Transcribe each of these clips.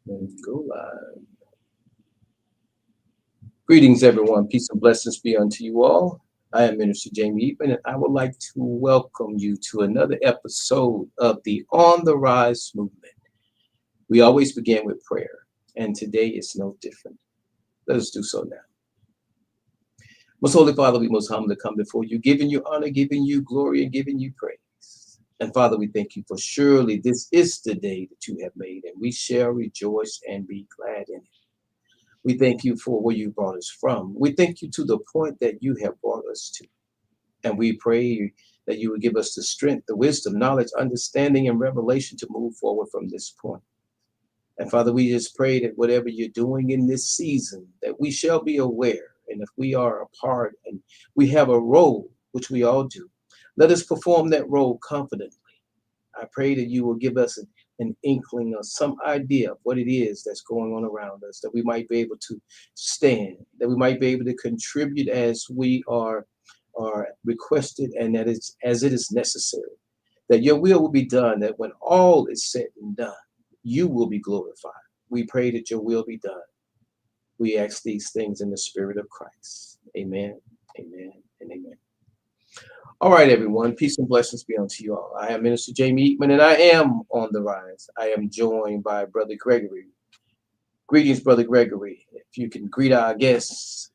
And go live. Greetings, everyone. Peace and blessings be unto you all. I am Minister Jamie Eatman, and I would like to welcome you to another episode of the On the Rise movement. We always begin with prayer, and today is no different. Let us do so now. Most Holy Father, we most humbly come before you, giving you honor, giving you glory, and giving you praise. And Father, we thank you for surely this is the day that you have made, and we shall rejoice and be glad in it. We thank you for where you brought us from. We thank you to the point that you have brought us to. And we pray that you would give us the strength, the wisdom, knowledge, understanding, and revelation to move forward from this point. And Father, we just pray that whatever you're doing in this season, that we shall be aware. And if we are a part and we have a role, which we all do, let us perform that role confidently. I pray that you will give us an inkling or some idea of what it is that's going on around us, that we might be able to stand, that we might be able to contribute as we are requested, and that it's as it is necessary. That your will be done, that when all is said and done, you will be glorified. We pray that your will be done. We ask these things in the spirit of Christ. Amen, amen, and amen. All right, everyone. Peace and blessings be unto you all. I am Minister Jamie Eatman, and I am on the rise. I am joined by Brother Gregory. Greetings, Brother Gregory. If you can greet our guests.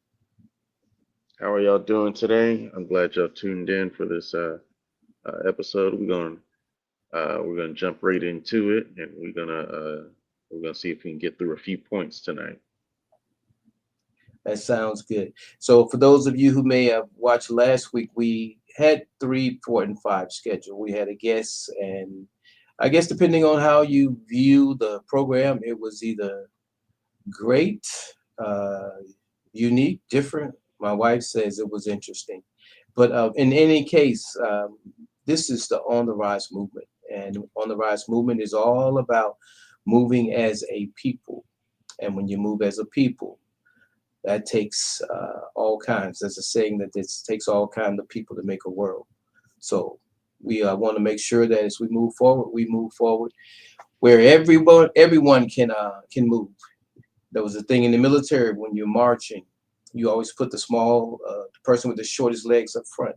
How are y'all doing today? I'm glad y'all tuned in for this episode. We're gonna jump right into it, and we're gonna see if we can get through a few points tonight. That sounds good. So, for those of you who may have watched last week, we had 3, 4, and 5 scheduled. We had a guest, and I guess depending on how you view the program, it was either great, uh, unique, different. My wife says it was interesting. But in any case, this is the On the Rise movement. And On the Rise movement is all about moving as a people. And when you move as a people, that takes all kinds. There's a saying that it takes all kinds of people to make a world. So we want to make sure that as we move forward where everyone can move. There was a thing in the military when you're marching, you always put the small person with the shortest legs up front.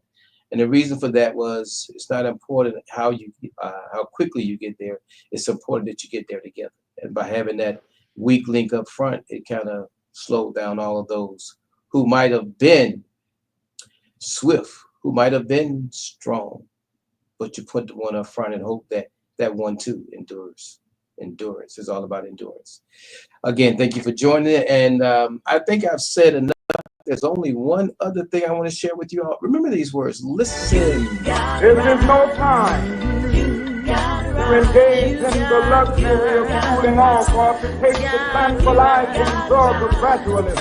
And the reason for that was it's not important how quickly you get there. It's important that you get there together. And by having that weak link up front, it kind of slowed down all of those who might have been swift, who might have been strong, but you put the one up front and hope that that one too endures. Endurance is all about endurance. Again, thank you for joining. And I think I've said enough. There's only one other thing I want to share with you all. Remember these words. Listen. There is no time to engage in the luxury of cooling off or to take the tranquilizing drug of gradualism.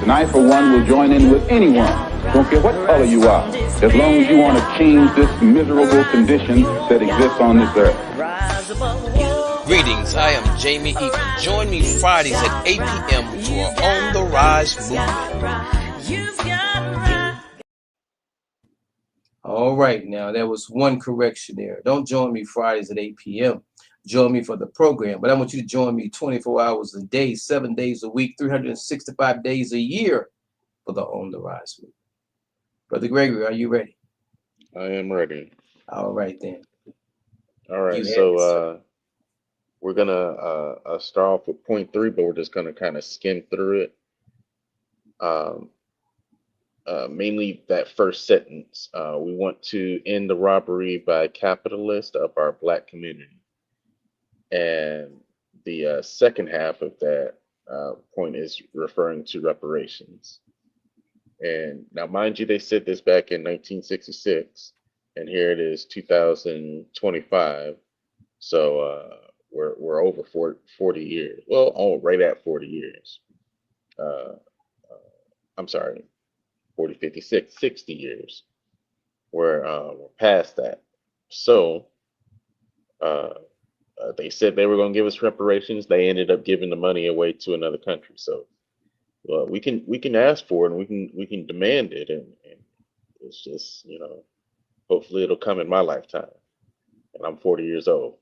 And I, for one, will join in with anyone. Don't care what color you are, as long as you want to change this miserable condition that exists on this earth. Greetings, I am Jamie Eaton. Join me Fridays at 8 p.m. for On the Rise movement. All right, now there was one correction there. Don't join me Fridays at 8 p.m. Join me for the program, but I want you to join me 24 hours a day, 7 days a week, 365 days a year for the On the Rise movement. Brother Gregory, are you ready? I am ready. All right, then. All right, You have so it, we're gonna start off with point 3, but we're just gonna kind of skim through it. Um, Mainly that first sentence. We want to end the robbery by capitalists of our Black community. And the second half of that point is referring to reparations. And now, mind you, they said this back in 1966, and here it is, 2025. So we're over 40 years. Well, right at 40 years. Uh, I'm sorry, 40, 56, 60 years. We're past that. So uh, they said they were going to give us reparations. They ended up giving the money away to another country. So we can ask for it, and we can demand it, and it's just, hopefully it'll come in my lifetime, and I'm 40 years old.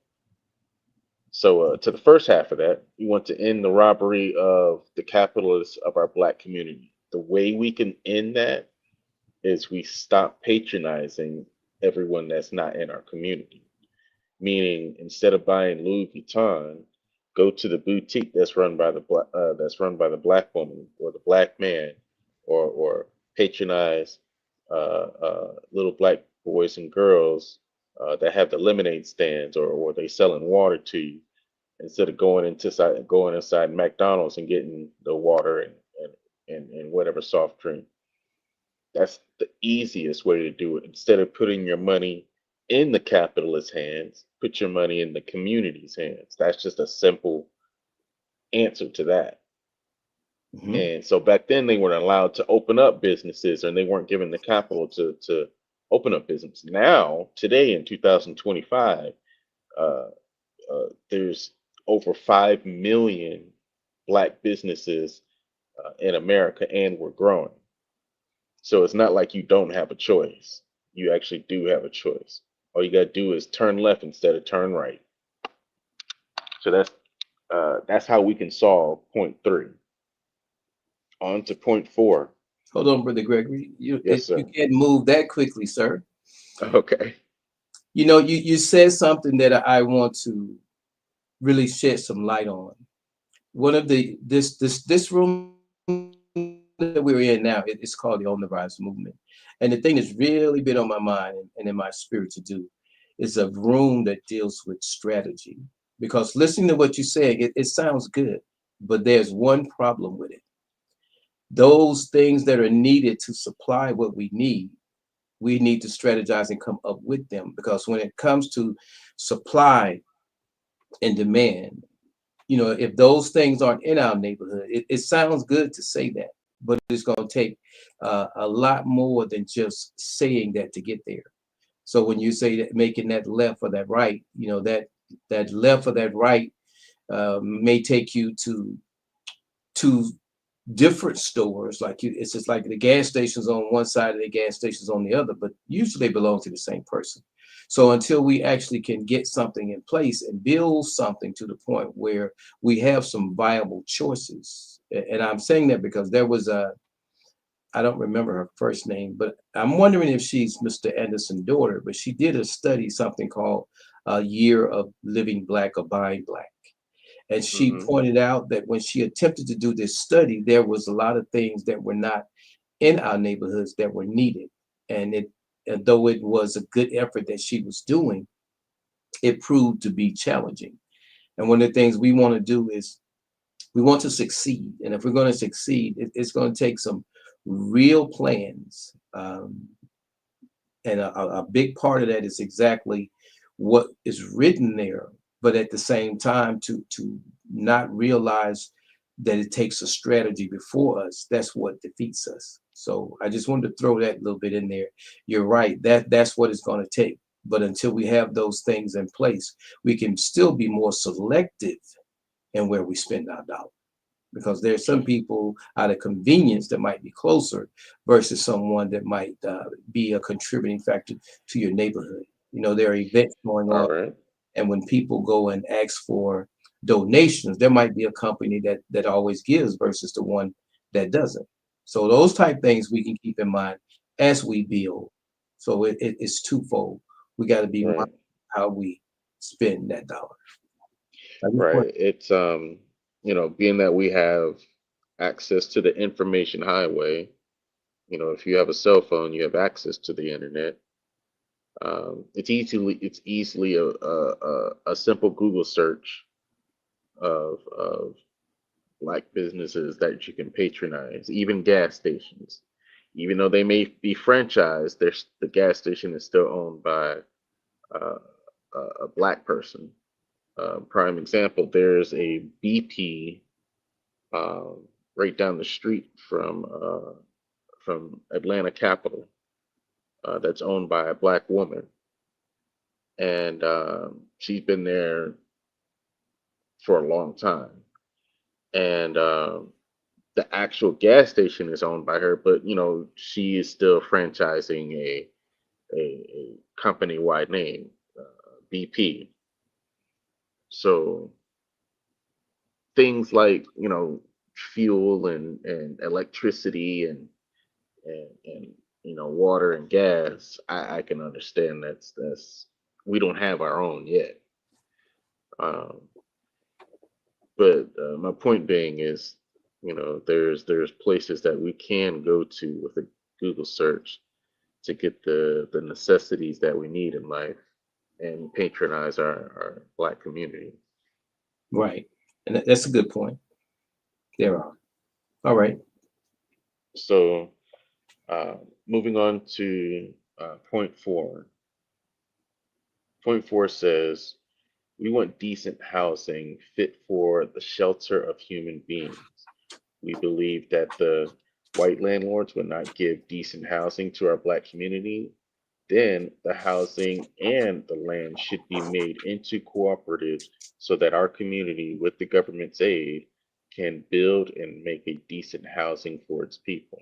So to the first half of that, we want to end the robbery of the capitalists of our black community. The way we can end that is we stop patronizing everyone that's not in our community. Meaning, instead of buying Louis Vuitton, go to the boutique that's run by the black woman or the black man, or patronize little black boys and girls that have the lemonade stands, or they selling water to you, instead of going inside McDonald's and getting the water and whatever soft drink. That's the easiest way to do it. Instead of putting your money in the capitalist hands, put your money in the community's hands. That's just a simple answer to that. Mhm. And so back then they weren't allowed to open up businesses, and they weren't given the capital to open up business. Now, today in 2025, uh, there's over 5 million black businesses in America, and we're growing. So it's not like you don't have a choice. You actually do have a choice. All you got to do is turn left instead of turn right. So that's how we can solve point three. On to point four. Hold on, Brother Gregory. Yes, You sir. can't move that quickly, sir. Okay. You know, you said something that I want to really shed some light on. One of the this room that we're in now, it's called the On the Rise movement. And the thing that's really been on my mind and in my spirit to do is a room that deals with strategy. Because listening to what you're saying, it sounds good, but there's one problem with it. Those things that are needed to supply what we need to strategize and come up with them. Because when it comes to supply and demand, you know, if those things aren't in our neighborhood, it sounds good to say that, but it's going to take a lot more than just saying that to get there. So when you say that making that left or that right, you know, that left or that right may take you to different stores. Like it's just like the gas stations on one side and the gas stations on the other, but usually they belong to the same person. So until we actually can get something in place and build something to the point where we have some viable choices, and I'm saying that because there was I don't remember her first name, but I'm wondering if she's Mr. Anderson's daughter, but she did a study, something called a year of living black or buying black. And she Hmm. pointed out that when she attempted to do this study, there was a lot of things that were not in our neighborhoods that were needed. And though it was a good effort that she was doing, it proved to be challenging. And one of the things we want to do is we want to succeed. And if we're going to succeed, it's going to take some real plans. And a big part of that is exactly what is written there, but at the same time to not realize that it takes a strategy before us. That's what defeats us. So I just wanted to throw that little bit in there. You're right, that's what it's going to take. But until we have those things in place, we can still be more selective in where we spend our dollars, because there's some people out of convenience that might be closer versus someone that might be a contributing factor to your neighborhood. You know, there are events going All on, right. and when people go and ask for donations, there might be a company that always gives versus the one that doesn't. So those type things we can keep in mind as we build. So it's twofold. We got to be mindful Right. how we spend that dollar. I just want Right. It's being that we have access to the information highway, if you have a cell phone, you have access to the internet. It's easily a simple Google search of like businesses that you can patronize, even gas stations. Even though they may be franchised, the gas station is still owned by uh, a black person. Prime example, there's a BP um, right down the street from Atlanta Capital that's owned by a black woman, and she's been there for a long time. And the actual gas station is owned by her, but she is still franchising a company wide name, BP. So things like, fuel and electricity and water and gas, I can understand. That's we don't have our own yet. Um, but my point being is, there's places that we can go to with a Google search to get the necessities that we need in life and patronize our Black community. Right. And that's a good point. There are. All right. So moving on to point four. Point four says we want decent housing fit for the shelter of human beings. We believe that the white landlords would not give decent housing to our Black community. Then the housing and the land should be made into cooperatives so that our community, with the government's aid, can build and make a decent housing for its people.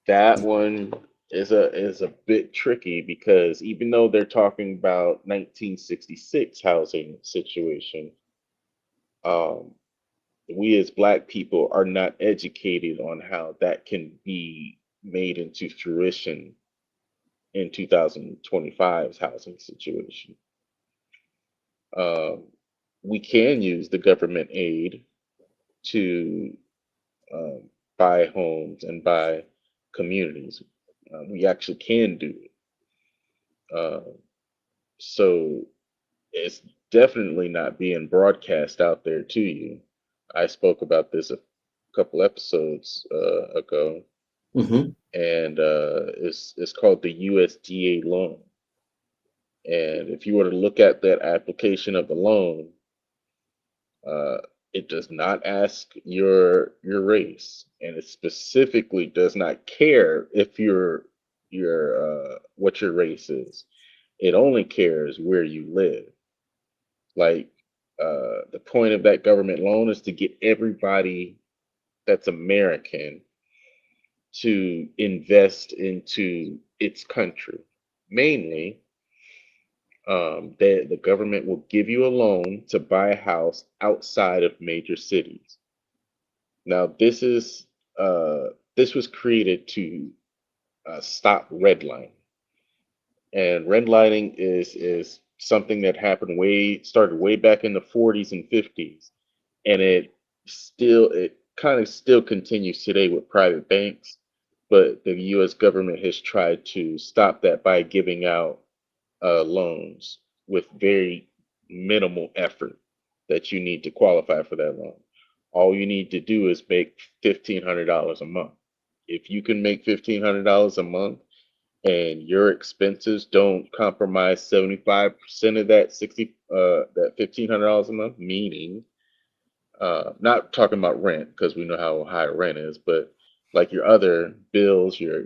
That one is a bit tricky because even though they're talking about 1966 housing situation, um, we as Black people are not educated on how that can be made into fruition in 2025's housing situation. Um, we can use the government aid to um, buy homes and buy communities. We actually can do it. So it's definitely not being broadcast out there to you. I spoke about this a couple episodes ago, Mm-hmm. and it's called the USDA loan. And if you were to look at that application of the loan, uh, it does not ask your race, and it specifically does not care if your what your race is. It only cares where you live. Like the point of that government loan is to get everybody that's American to invest into its country. Mainly, the government will give you a loan to buy a house outside of major cities. Now, this was created to stop redlining, and redlining is something that happened started way back in the 40s and 50s, and it kind of still continues today with private banks, but the U.S. government has tried to stop that by giving out loans with very minimal effort that you need to qualify for that loan. All you need to do is make $1,500 a month. If you can make $1,500 a month and your expenses don't compromise 75% of that $1,500 a month, meaning not talking about rent because we know how high rent is, but like your other bills, your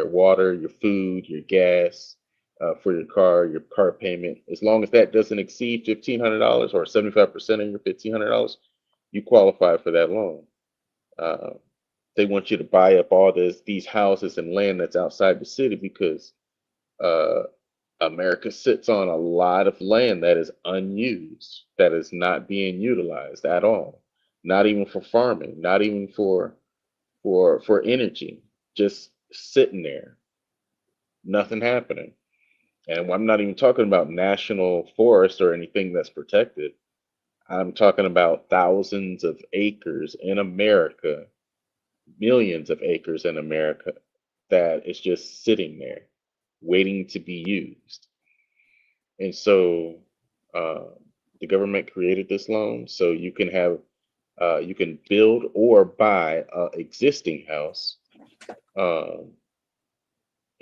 water, your food, your gas for your car payment. As long as that doesn't exceed $1,500 or 75% of your $1,500, you qualify for that loan. Uh, they want you to buy up all these houses and land that's outside the city because uh, America sits on a lot of land that is unused, that is not being utilized at all. Not even for farming, not even for energy, just sitting there, nothing happening. And I'm not even talking about national forest or anything that's protected. I'm talking about thousands of acres in America, millions of acres in America that is just sitting there waiting to be used. And so uh, the government created this loan so you can build or buy a existing house, um,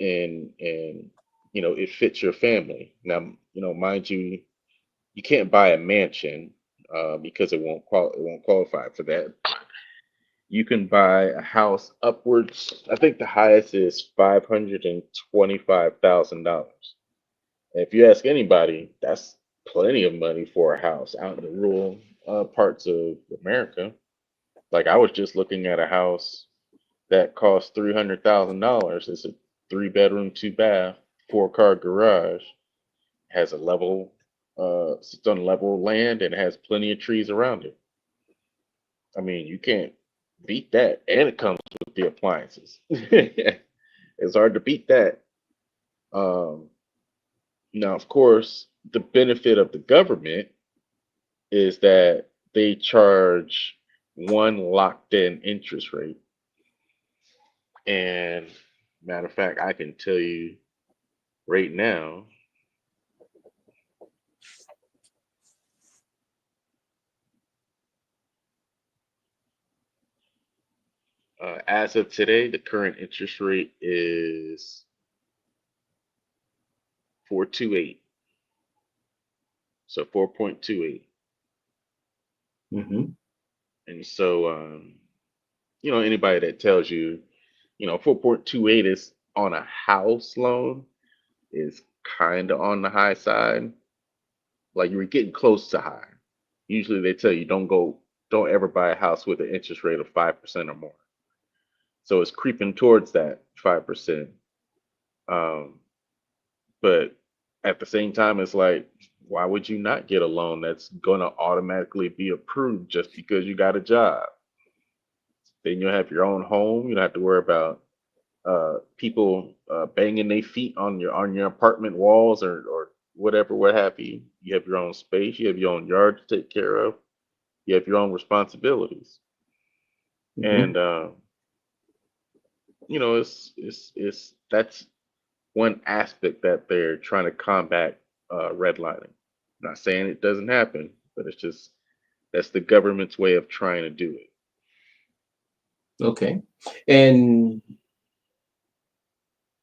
and it fits your family. Now, mind you, you can't buy a mansion because it won't qualify for that. You can buy a house upwards. I think the highest is $525,000. If you ask anybody, that's plenty of money for a house out in the rural parts of America. Like I was just looking at a house that cost $300,000. It's a 3 bedroom, 2 bath, 4 car garage. Has a level. sits on level land and has plenty of trees around it. I mean, you can't beat that, and it comes with the appliances. It's hard to beat that. Um, Now, of course, the benefit of the government is that they charge one locked in interest rate. And matter of fact, I can tell you right now, as of today, the current interest rate is 4.28. So 4.28. Mm-hmm. And so, anybody that tells you, 4.28 is on a house loan is kind of on the high side. Like you were getting close to high. Usually they tell you don't ever buy a house with an interest rate of 5% or more. So it's creeping towards that 5%. Um, but at the same time, it's like, why would you not get a loan that's gonna automatically be approved just because you got a job? Then you'll have your own home. You don't have to worry about people banging their feet on your apartment walls or whatever, what have you. You have your own space. You have your own yard to take care of. You have your own responsibilities, Mm-hmm. and it's that's one aspect that they're trying to combat redlining. Not saying it doesn't happen, but it's just that's the government's way of trying to do it. Okay. And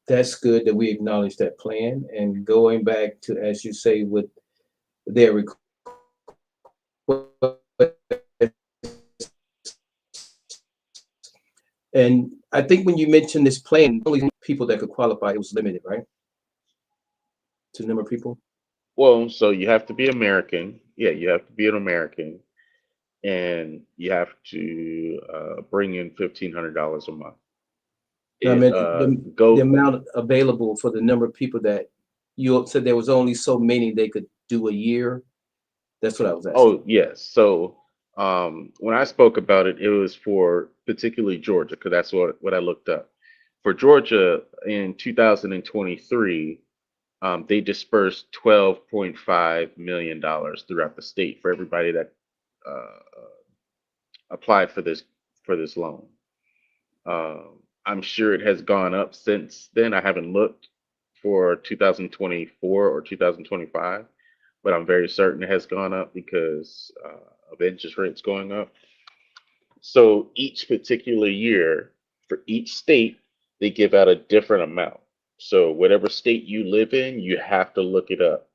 that's good that we acknowledge that plan. And going back to, as you say, with their request, and I think when you mentioned this plan, only people that could qualify, it was limited, right? To the number of people. Well, so you have to be American. Yeah, you have to be an American, and you have to bring in $1,500 a month. No, I It meant the go amount available for the number of people that you said there was only so many they could do a year. That's what I was asking. Oh yes. So when I spoke about it, it was for particularly Georgia because that's what I looked up. For Georgia in 2023, they dispersed $12.5 million throughout the state for everybody that applied for this loan. I'm sure it has gone up since then. I haven't looked for 2024 or 2025, but I'm very certain it has gone up because of interest rates going up. So each particular year for each state, they give out a different amount. So whatever state you live in, you have to look it up.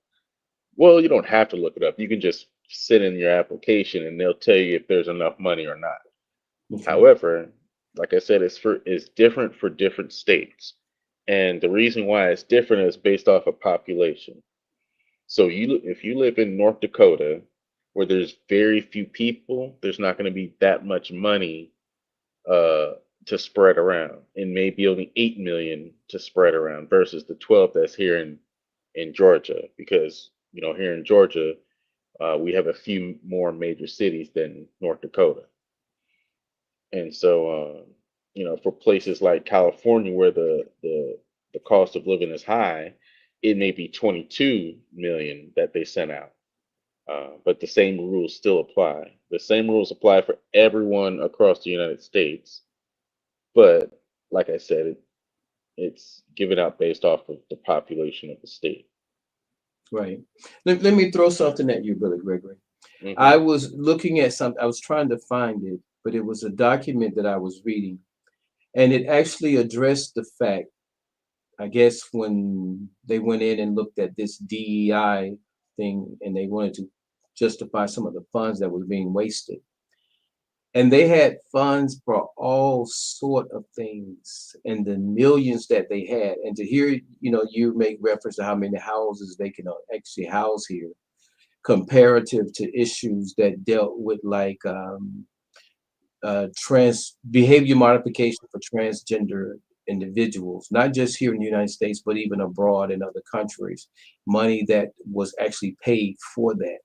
Well, you don't have to look it up. You can just send in your application and they'll tell you if there's enough money or not. Okay. However, like I said, it's different for different states. And the reason why it's different is based off of population. So if you live in North Dakota, where there's very few people, there's not going to be that much money uh, to spread around, and maybe only 8 million to spread around versus the 12 that's here in Georgia. Because here in Georgia, we have a few more major cities than North Dakota, and so for places like California, where the cost of living is high, it may be 22 million that they sent out. But the same rules still apply. The same rules apply for everyone across the United States. But like I said, it's given out based off of the population of the state. Right. Let me throw something at you, Brother Gregory. I Hmm. was looking at something, I was trying to find it, but it was a document that I was reading, and it actually addressed the fact, I guess, when they went in and looked at this DEI thing and they wanted to justify some of the funds that was being wasted. And they had funds for all sort of things and the millions that they had. And to hear, you make reference to how many houses they can actually house here comparative to issues that dealt with like trans behavior modification for transgender individuals, not just here in the United States, but even abroad in other countries, money that was actually paid for that.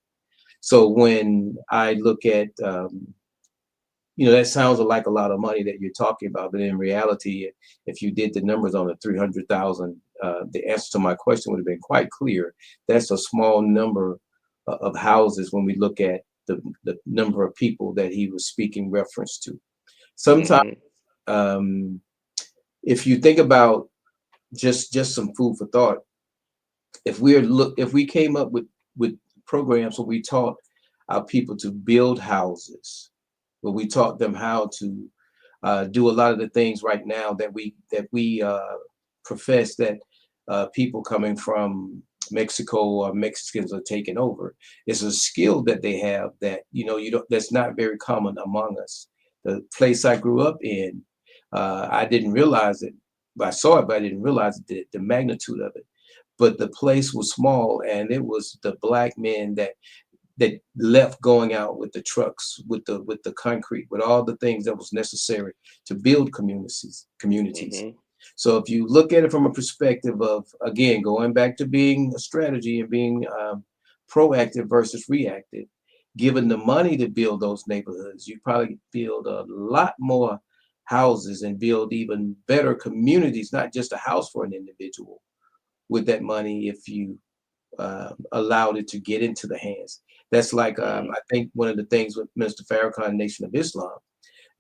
So when I look at, that sounds like a lot of money that you're talking about, but in reality, if you did the numbers on the 300,000, the answer to my question would have been quite clear. That's a small number of houses when we look at the number of people that he was speaking reference to. Sometimes, Hmm. um, if you think about just some food for thought, if we came up with programs where we taught our people to build houses, where we taught them how to do a lot of the things right now that we profess that people coming from Mexico or Mexicans are taking over. It's a skill that they have that you don't that's not very common among us. The place I grew up in, I didn't realize it. I saw it, but I didn't realize the magnitude of it. But the place was small, and it was the black men that left going out with the trucks, with the concrete, with all the things that was necessary to build communities. Hmm. So if you look at it from a perspective of, again, going back to being a strategy and being proactive versus reactive, given the money to build those neighborhoods, you probably build a lot more houses and build even better communities, not just a house for an individual with that money if you allowed it to get into the hands. That's like, Hmm. I think one of the things with Mr. Farrakhan, Nation of Islam,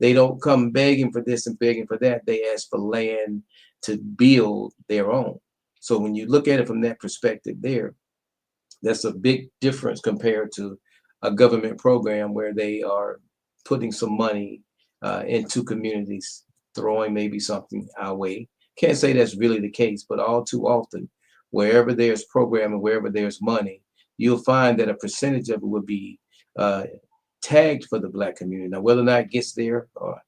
they don't come begging for this and begging for that. They ask for land to build their own. So when you look at it from that perspective there, that's a big difference compared to a government program where they are putting some money into communities, throwing maybe something our way. Can't say that's really the case, but all too often, wherever there's program and wherever there's money, you'll find that a percentage of it will be uh, tagged for the Black community. Now, whether or not it gets there or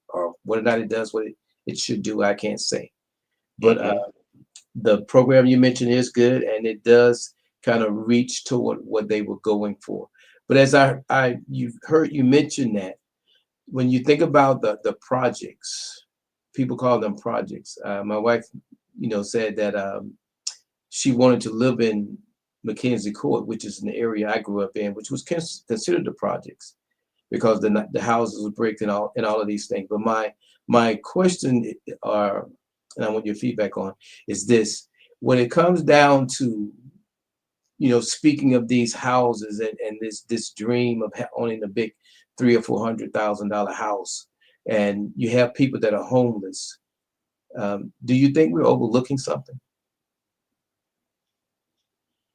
whether or not it does what it should do, I can't say. But Hmm. the program you mentioned is good, and it does kind of reach toward what they were going for. But as you've heard you mention that when you think about the projects, people call them projects. My wife, said that she wanted to live in Mackenzie Court, which is an area I grew up in, which was considered the projects because the houses were bricked and all of these things. But my question are, and I want your feedback on, is this: when it comes down to speaking of these houses and this dream of owning a big $300,000 or $400,000 house, and you have people that are homeless, do you think we're overlooking something?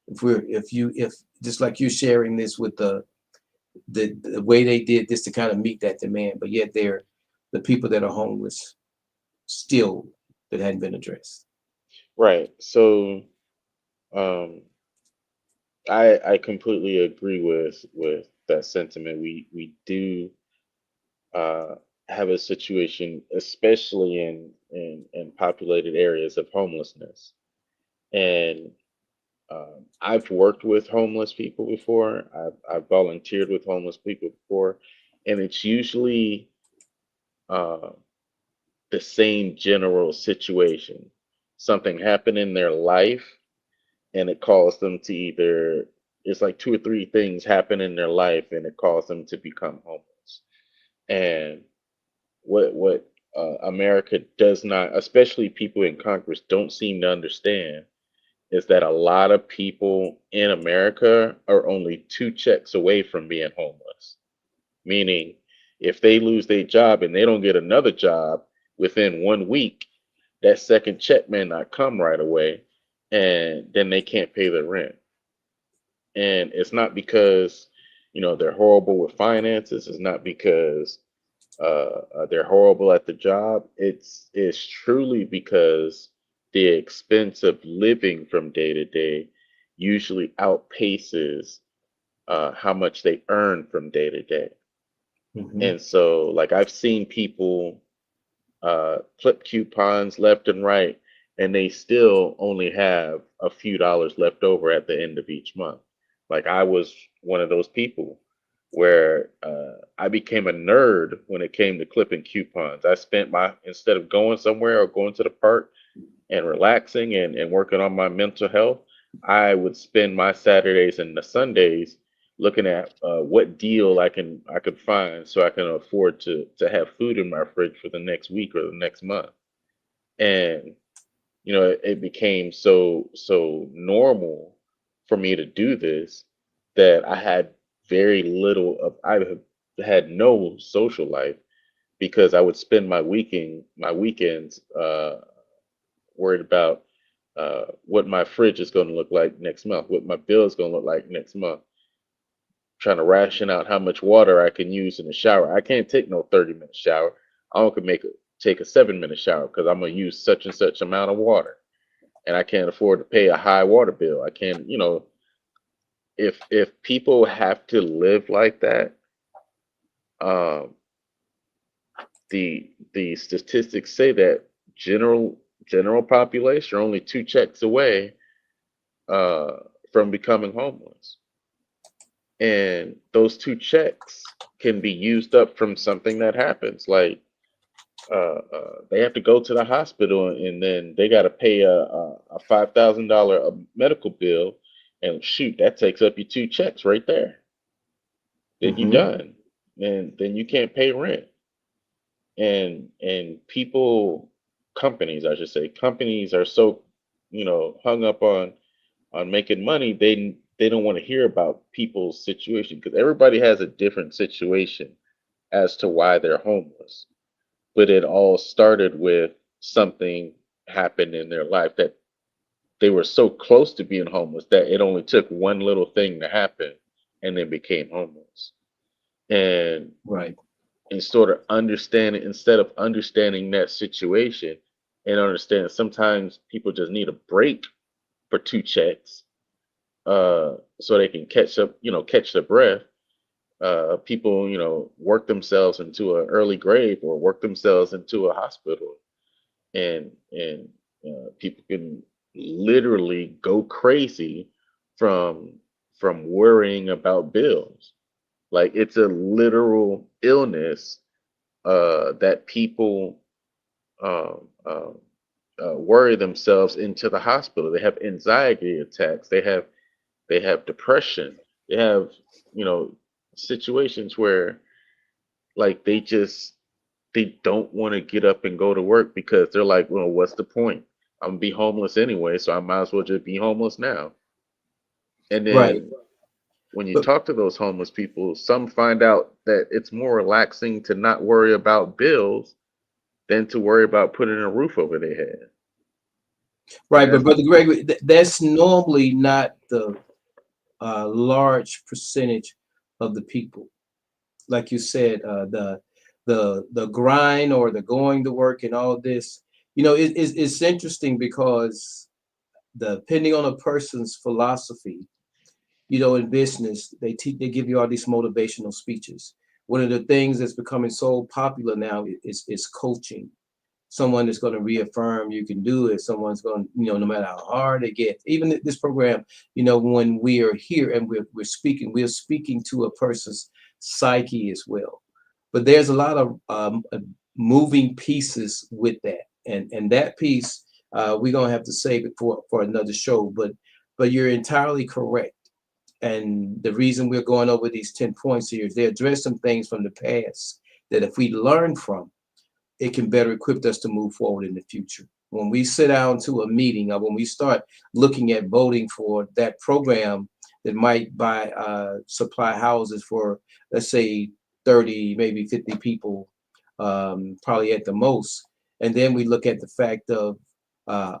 If just like you're sharing this with the way they did this to kind of meet that demand, but yet they're the people that are homeless still that hadn't been addressed. Right. So um, I completely agree with that sentiment. We do uh, have a situation, especially in populated areas of homelessness. And I've worked with homeless people before. I've volunteered with homeless people before, and it's usually uh, the same general situation. Something happened in their life, and it caused them to either, it's like two or three things happen in their life, and it caused them to become homeless. And what America does not, especially people in Congress, don't seem to understand is that a lot of people in America are only two checks away from being homeless. Meaning, if they lose their job and they don't get another job within 1 week, that second check may not come right away, and then they can't pay their rent. And it's not because, they're horrible with finances. It's not because they're horrible at the job. It's truly because the expense of living from day to day usually outpaces how much they earn from day to day. Hmm. And so, like, I've seen people clip coupons left and right, and they still only have a few dollars left over at the end of each month. Like, I was one of those people. where I became a nerd when it came to clipping coupons. I spent instead of going somewhere or going to the park and relaxing and working on my mental health, I would spend my Saturdays and the Sundays looking at what deal I could find so I can afford to have food in my fridge for the next week or the next month. And it became so normal for me to do this that I had very little of I had no social life because I would spend my weekends worried about what my fridge is going to look like next month, what my bill is going to look like next month, trying to ration out how much water I can use in the shower. I can't take no 30-minute shower. I only can take a 7-minute shower because I'm gonna use such and such amount of water, and I can't afford to pay a high water bill. I can't, if people have to live like that, um, the statistics say that general population are only 2 checks away uh, from becoming homeless. And those 2 checks can be used up from something that happens, like they have to go to the hospital and then they got to pay a $5,000 medical bill, and shoot, that takes up your 2 checks right there. Then you Mm-hmm. done, and then you can't pay rent. And companies, I should say, companies are so hung up on making money. They don't want to hear about people's situation because everybody has a different situation as to why they're homeless. But it all started with something happened in their life that they were so close to being homeless that it only took one little thing to happen and they became homeless. And Right. sort of understanding, instead of understanding that situation and understanding sometimes people just need a break for 2 checks so they can catch their breath. People, work themselves into an early grave or work themselves into a hospital, and people can literally go crazy from worrying about bills. Like it's a literal illness that people um, um, worry themselves into the hospital. They have anxiety attacks. They have depression. They have you know situations where like they don't want to get up and go to work because they're like, well, what's the point? I'm gonna be homeless anyway, so I might as well just be homeless now. And Right. then when you But talk to those homeless people, some find out that it's more relaxing to not worry about bills than to worry about putting a roof over their head. And right, but Brother Gregory, that's normally not the large percentage of the people. Like you said, the grind or the going to work and all this. It's interesting because depending on a person's philosophy, in business, they give you all these motivational speeches. One of the things that's becoming so popular now is coaching. Someone that's going to reaffirm you can do it. Someone's going, no matter how hard it gets. Even this program, when we are here and we're speaking to a person's psyche as well. But there's a lot of moving pieces with that, and that piece we're gonna have to save it for another show. But you're entirely correct. And the reason we're going over these 10 points here is they address some things from the past that if we learn from, it can better equip us to move forward in the future. When we sit down to a meeting or when we start looking at voting for that program that might buy supply houses for, let's say, 30, maybe 50 people, probably at the most. And then we look at the fact of uh,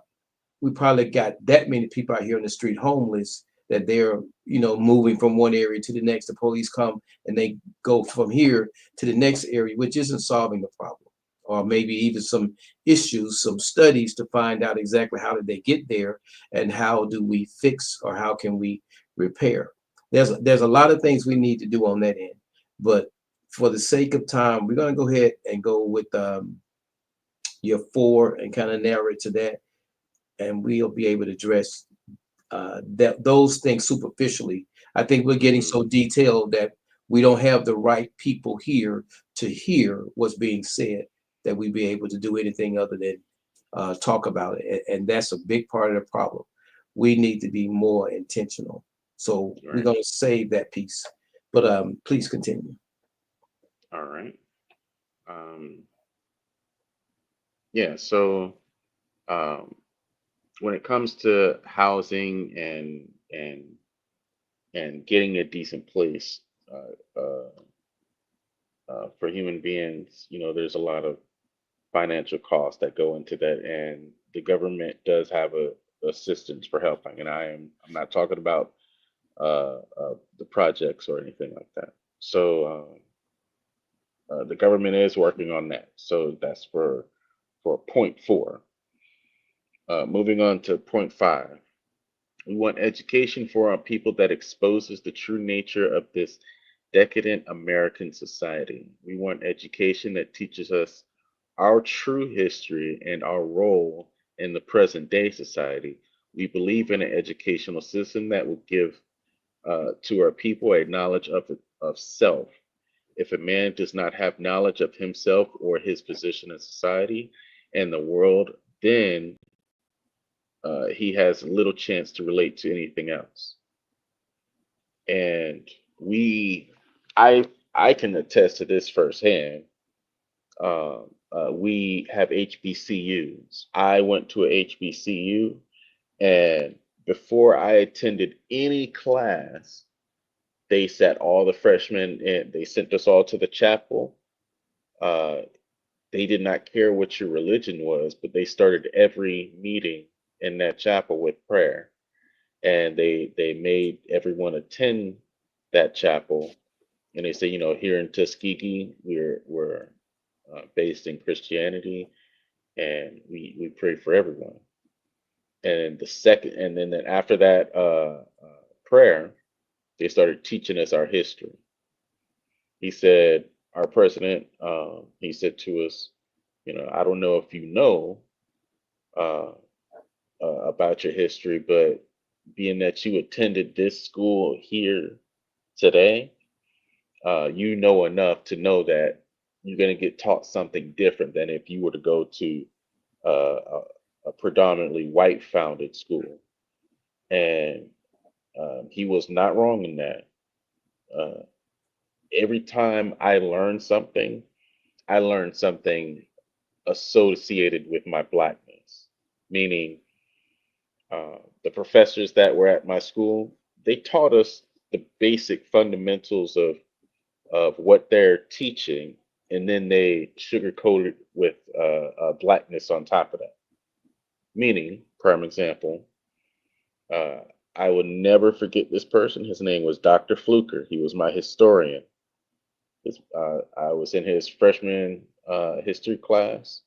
we probably got that many people out here in the street homeless that they're moving from one area to the next. The police come and they go from here to the next area, which isn't solving the problem, or maybe even some issues, some studies to find out exactly how did they get there and how do we fix or how can we repair. There's a lot of things we need to do on that end, but for the sake of time, we're going to go ahead and go with your four and kind of narrow it to that, and we'll be able to address those things superficially. I think we're getting Mhm. so detailed that we don't have the right people here to hear what's being said, that we be able to do anything other than talk about it. And that's a big part of the problem. We need to be more intentional. So we're Right. going to save that piece. But please continue. All right. Yeah. So um, when it comes to housing and getting a decent place for human beings, there's a lot of financial costs that go into that, and the government does have a assistance for helping. And I'm not talking about the projects or anything like that. So the government is working on that. So that's for point four. Moving on to point five. We want education for our people that exposes the true nature of this decadent American society. We want education that teaches us our true history and our role in the present day society. We believe in an educational system that will give to our people a knowledge of self. If a man does not have knowledge of himself or his position in society and the world, then he has little chance to relate to anything else. And we, I can attest to this firsthand. We have HBCUs. I went to a HBCU, and before I attended any class, they sat all the freshmen and they sent us all to the chapel. Uh, they did not care what your religion was, but they started every meeting in that chapel with prayer, and they made everyone attend that chapel. And they say, here in Tuskegee, we're based in Christianity, and we pray for everyone. And then after that prayer, they started teaching us our history. He said, our president, he said to us, I don't know if you know uh, about your history, but being that you attended this school here today, you know enough to know that you're going to get taught something different than if you were to go to a predominantly white founded school. And he was not wrong in that. Uh, every time I learned something associated with my blackness, meaning the professors that were at my school, they taught us the basic fundamentals of what they're teaching, and then they sugarcoated with blackness on top of that. Meaning, prime example, uh, I will never forget this person. His name was Dr. Fluker. He was my historian. I was in his freshman history class,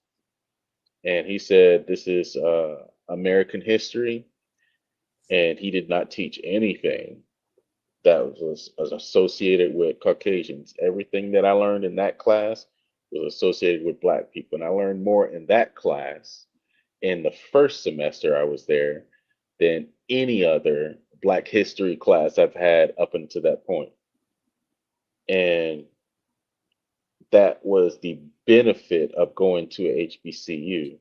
and he said, "This is American history," and he did not teach anything that was associated with Caucasians. Everything that I learned in that class was associated with Black people. And I learned more in that class in the first semester I was there than any other Black history class I've had up until that point. And that was the benefit of going to a HBCU.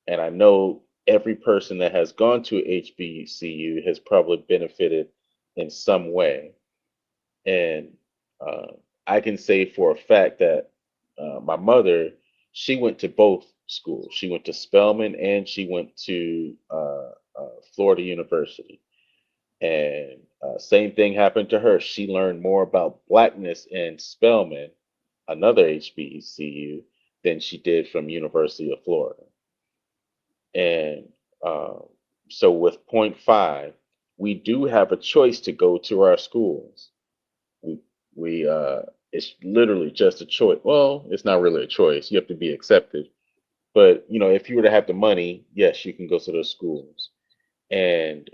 And I know every person that has gone to a HBCU has probably benefited in some way. And uh, I can say for a fact that my mother, she went to both schools. She went to Spelman and she went to Florida University. And same thing happened to her. She learned more about blackness in Spelman, another HBCU, than she did from University of Florida. And uh, so with point five, we do have a choice to go to our schools. We we it's literally just a choice. Well, it's not really a choice. You have to be accepted. But if you were to have the money, yes, you can go to those schools. And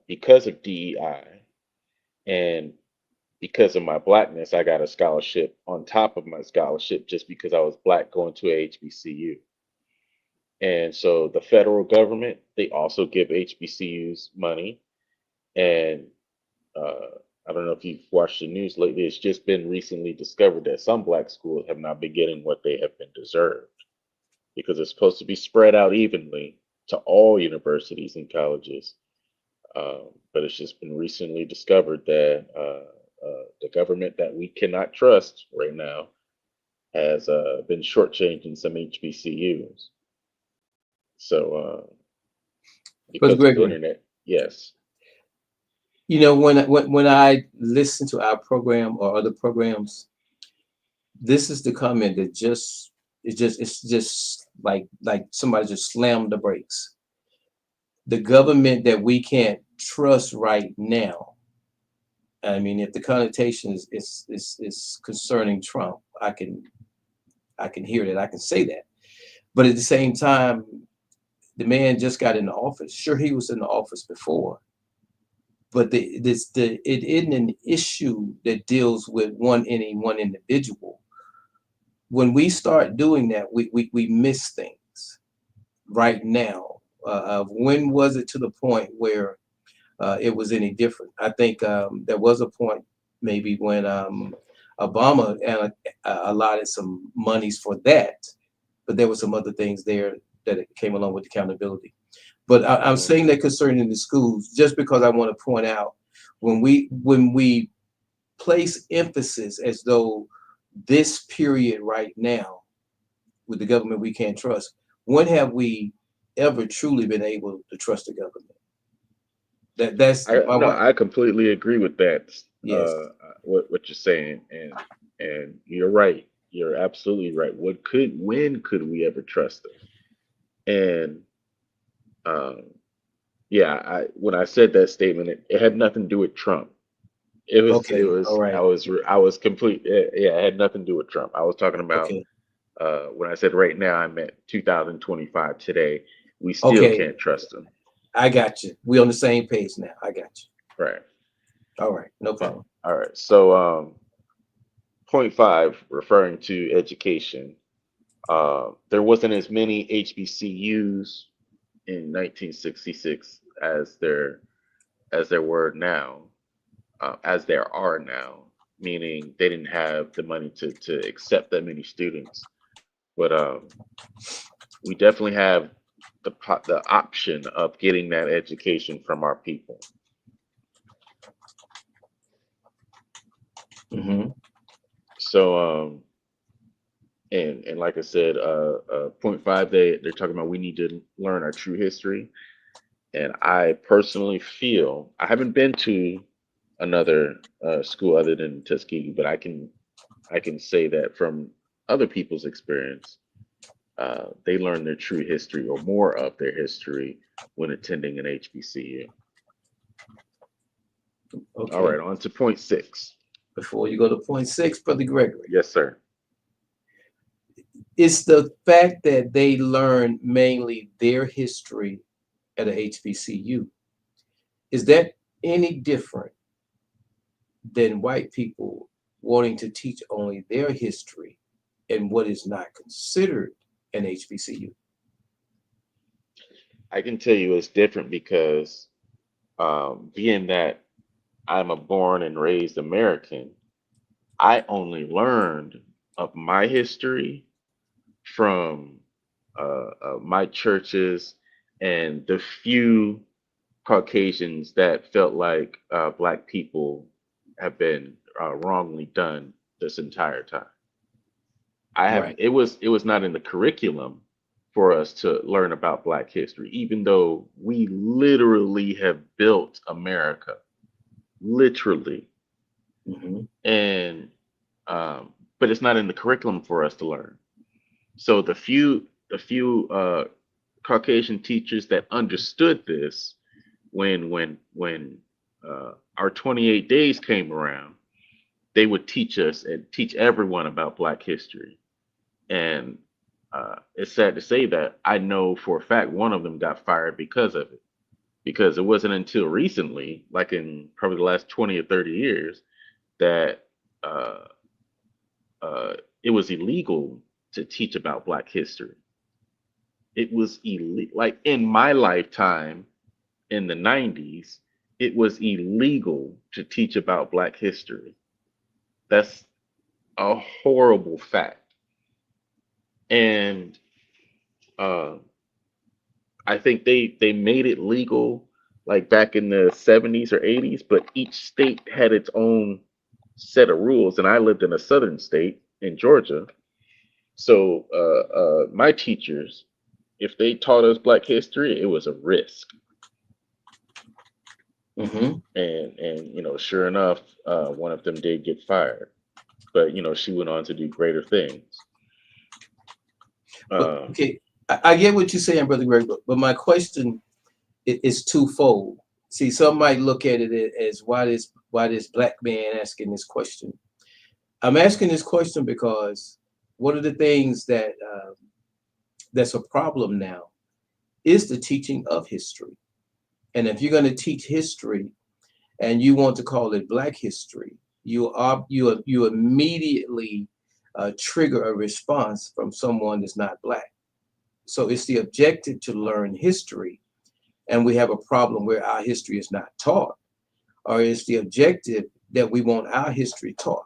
because of DEI and because of my blackness, I got a scholarship on top of my scholarship just because I was black going to a HBCU. And so the federal government, they also give HBCUs money. And I don't know if you've watched the news lately. It's just been recently discovered that some black schools have not been getting what they have been deserved because it's supposed to be spread out evenly to all universities and colleges. But it's just been recently discovered that the government that we cannot trust right now has been shortchanging some HBCUs. So Brother because of the Gregory, internet, yes. when I listen to our program or other programs, this is the comment that it's just like somebody just slammed the brakes. The government that we can't trust right now. I mean, if the connotation is concerning Trump, I can hear that, I can say that. But at the same time, the man just got in the office. Sure, he was in the office before, but it isn't an issue that deals with any one individual. When we start doing that, we miss things right now. When was it to the point where it was any different? I think there was a point maybe when Obama allotted some monies for that, but there were some other things there that it came along with accountability. But I'm Mhm. saying that concerning the schools, just because I want to point out when we place emphasis as though this period right now with the government we can't trust, when have we ever truly been able to trust the government? That's I my no, wife. I completely agree with that. Yes. What you're saying, and you're right. You're absolutely right. When could we ever trust them? And um, yeah, I when I said that statement, it had nothing to do with Trump. It Okay. All was right. I was complete. Yeah, it had nothing to do with Trump. I was talking about Okay. when I said right now, I meant 2025 today. We still Okay. can't trust them. I got you. We on the same page now. I got you. Right. All right. No problem. All right. So point five, referring to education. There wasn't as many HBCUs in 1966 as there were now, as there are now. Meaning they didn't have the money to accept that many students, but we definitely have the option of getting that education from our people. Hmm. So and like I said, point five, they're talking about we need to learn our true history. And I personally feel I haven't been to another school other than Tuskegee, but I can say that from other people's experience, they learn their true history or more of their history when attending an HBCU. All Okay. right, on to point six. Before you go to point six, Brother Gregory, Yes, sir. it's the fact that they learn mainly their history at a HBCU. Is that any different than white people wanting to teach only their history and what is not considered an HBCU? I can tell you it's different because being that I'm a born and raised American, I only learned of my history from my churches and the few Caucasians that felt like Black people have been wrongly done this entire time. I have Right. it was not in the curriculum for us to learn about Black history, even though we literally have built America, literally, Hmm. and but it's not in the curriculum for us to learn. So the few Caucasian teachers that understood this when our 28 days came around, they would teach us and teach everyone about Black history. And it's sad to say that I know for a fact one of them got fired because of it. Because it wasn't until recently, like in probably the last 20 or 30 years, that uh, it was illegal to teach about Black history. It was illegal. Like in my lifetime in the 90s, it was illegal to teach about Black history. That's a horrible fact. And uh, I think they made it legal like back in the 70s or 80s, but each state had its own set of rules. And I lived in a southern state in Georgia. So my teachers, if they taught us Black history, it was a risk. Mm-hmm. And sure enough, one of them did get fired. But she went on to do greater things. But Um, okay, I get what you're saying, Brother Greg, but my question is twofold. See, some might look at it as why this black man asking this question. I'm asking this question because one of the things that's a problem now is the teaching of history. And if you're going to teach history and you want to call it Black history, you immediately trigger a response from someone that's not Black. So it's the objective to learn history, and we have a problem where our history is not taught, or is the objective that we want our history taught?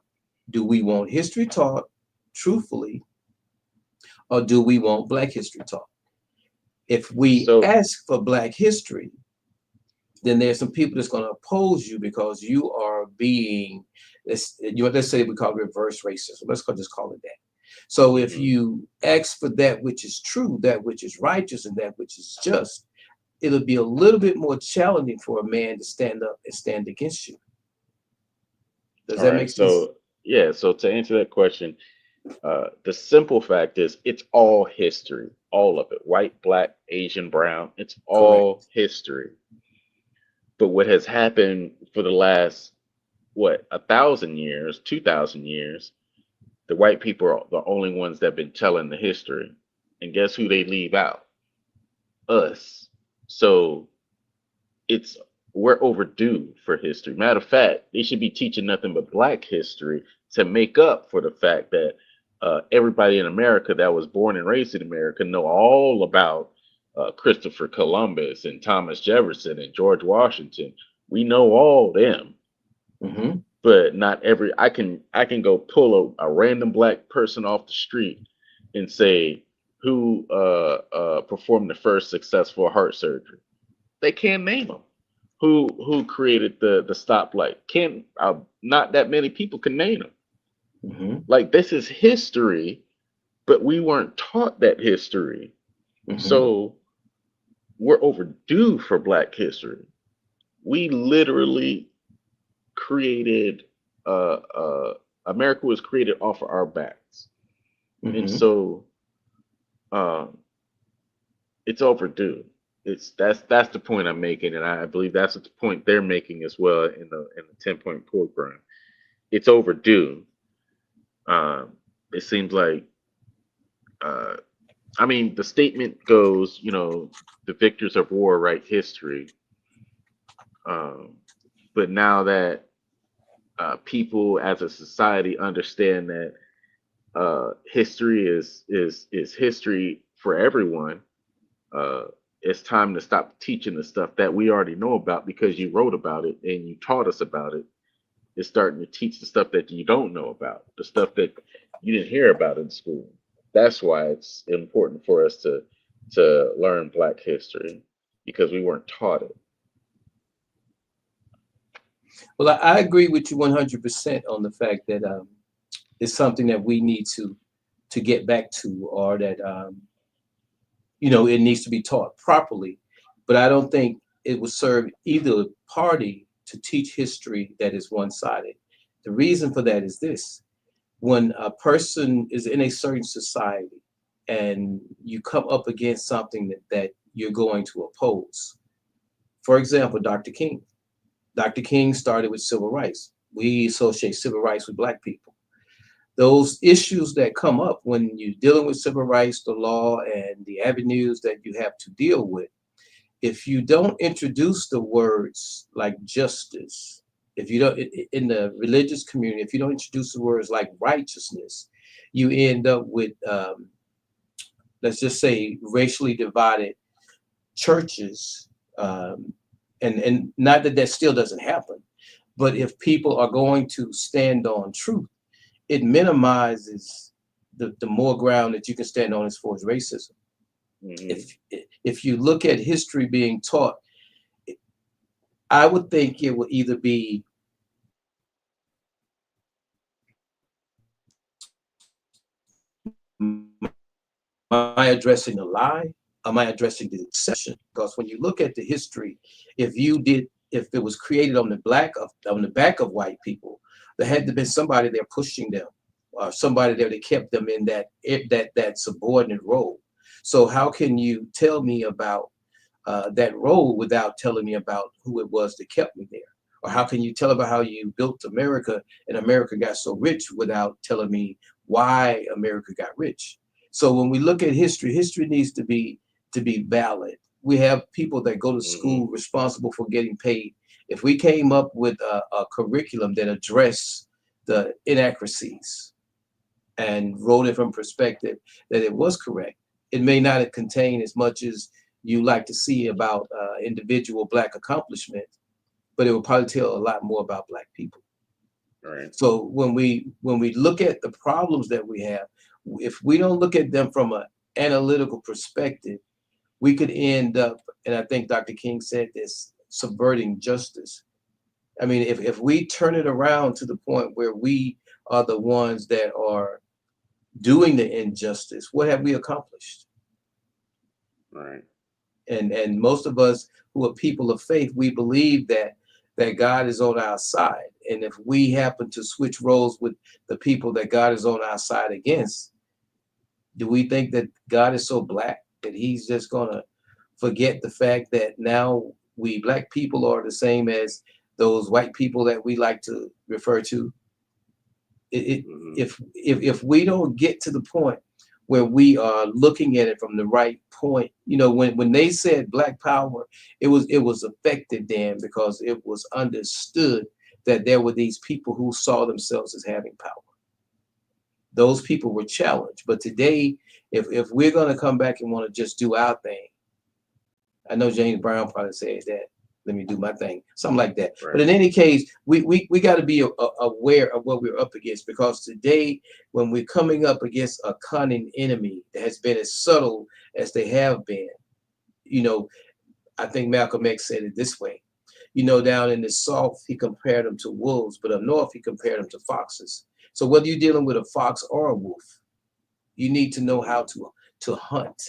Do we want history taught truthfully, or do we want Black history taught? If we so ask for Black history, then there's some people that's going to oppose you because you are being, let's say we call it reverse racism. Just call it that. So if mhm. you ask for that which is true, that which is righteous, and that which is just, it'll be a little bit more challenging for a man to stand up and stand against you. Does All that make right. sense? So yeah. So to answer that question, the simple fact is it's all history, all of it, white, Black, Asian, brown. It's Correct. all history. But what has happened for the last 1,000 years, 2,000 years, the white people are the only ones that have been telling the history. And guess who they leave out? Us. So it's we're overdue for history. Matter of fact, they should be teaching nothing but Black history to make up for the fact that everybody in America that was born and raised in America know all about Christopher Columbus and Thomas Jefferson and George Washington. We know all them, Mm-hmm. but not every. I can go pull a random Black person off the street and say who performed the first successful heart surgery. They can't name them. Who created the stoplight? Can't not that many people can name them. Mm-hmm. Like this is history, but we weren't taught that history. Mm-hmm. So we're overdue for Black history. We literally created America was created off of our backs, and Mm-hmm. so um, it's overdue. That's the point I'm making, and I believe that's the point they're making as well in the 10-point program. It's overdue. Um, it seems like uh, I mean the statement goes, the victors of war write history. Um, but now that people as a society understand that history is history for everyone, uh, it's time to stop teaching the stuff that we already know about because you wrote about it and you taught us about it. It's starting to teach the stuff that you don't know about, the stuff that you didn't hear about in school. That's why it's important for us to learn Black history because we weren't taught it. Well, I agree with you 100% on the fact that it's something that we need to get back to, or that it needs to be taught properly. But I don't think it will serve either party to teach history that is one-sided. The reason for that is this: when a person is in a certain society and you come up against something that you're going to oppose. For example, Dr. King. Dr. King started with civil rights. We associate civil rights with Black people. Those issues that come up when you're dealing with civil rights, the law, and the avenues that you have to deal with, if you don't introduce the words like justice, if you don't, in the religious community, if you don't introduce the words like righteousness, you end up with, let's just say, racially divided churches, And not that that still doesn't happen, but if people are going to stand on truth, it minimizes the more ground that you can stand on as far as racism. Hmm. If you look at history being taught, I would think it would either be am I addressing the lie? Am I addressing the exception? Because when you look at the history, if it was created on the back of white people, there had to been somebody there pushing them, or somebody there that kept them in that subordinate role. So how can you tell me about that role without telling me about who it was that kept me there? Or how can you tell about how you built America and America got so rich without telling me why America got rich? So when we look at history, history needs to be valid. We have people that go to Hmm. school responsible for getting paid. If we came up with a curriculum that addressed the inaccuracies and wrote it from perspective that it was correct, it may not contain as much as you like to see about individual black accomplishments, but it will probably tell a lot more about black people. Right. So when we look at the problems that we have, if we don't look at them from an analytical perspective, we could end up, and I think Dr. King said this, subverting justice. I mean, if we turn it around to the point where we are the ones that are doing the injustice, what have we accomplished? Right. And most of us who are people of faith, we believe that God is on our side. And if we happen to switch roles with the people that God is on our side against, do we think that God is so black that he's just gonna forget the fact that now we black people are the same as those white people that we like to refer to? it, Hmm. if we don't get to the point where we are looking at it from the right point, when they said black power, it was effective then because it was understood that there were these people who saw themselves as having power. Those people were challenged. But today, if we're going to come back and want to just do our thing, I know James Brown probably says that. Let me do my thing, something like that. But Right. in any case, we got to be aware of what we're up against, because today, when we're coming up against a cunning enemy that has been as subtle as they have been, you know, I think Malcolm X said it this way. Down in the South, he compared them to wolves, but up north, he compared them to foxes. So whether you're dealing with a fox or a wolf, you need to know how Hmm. to hunt.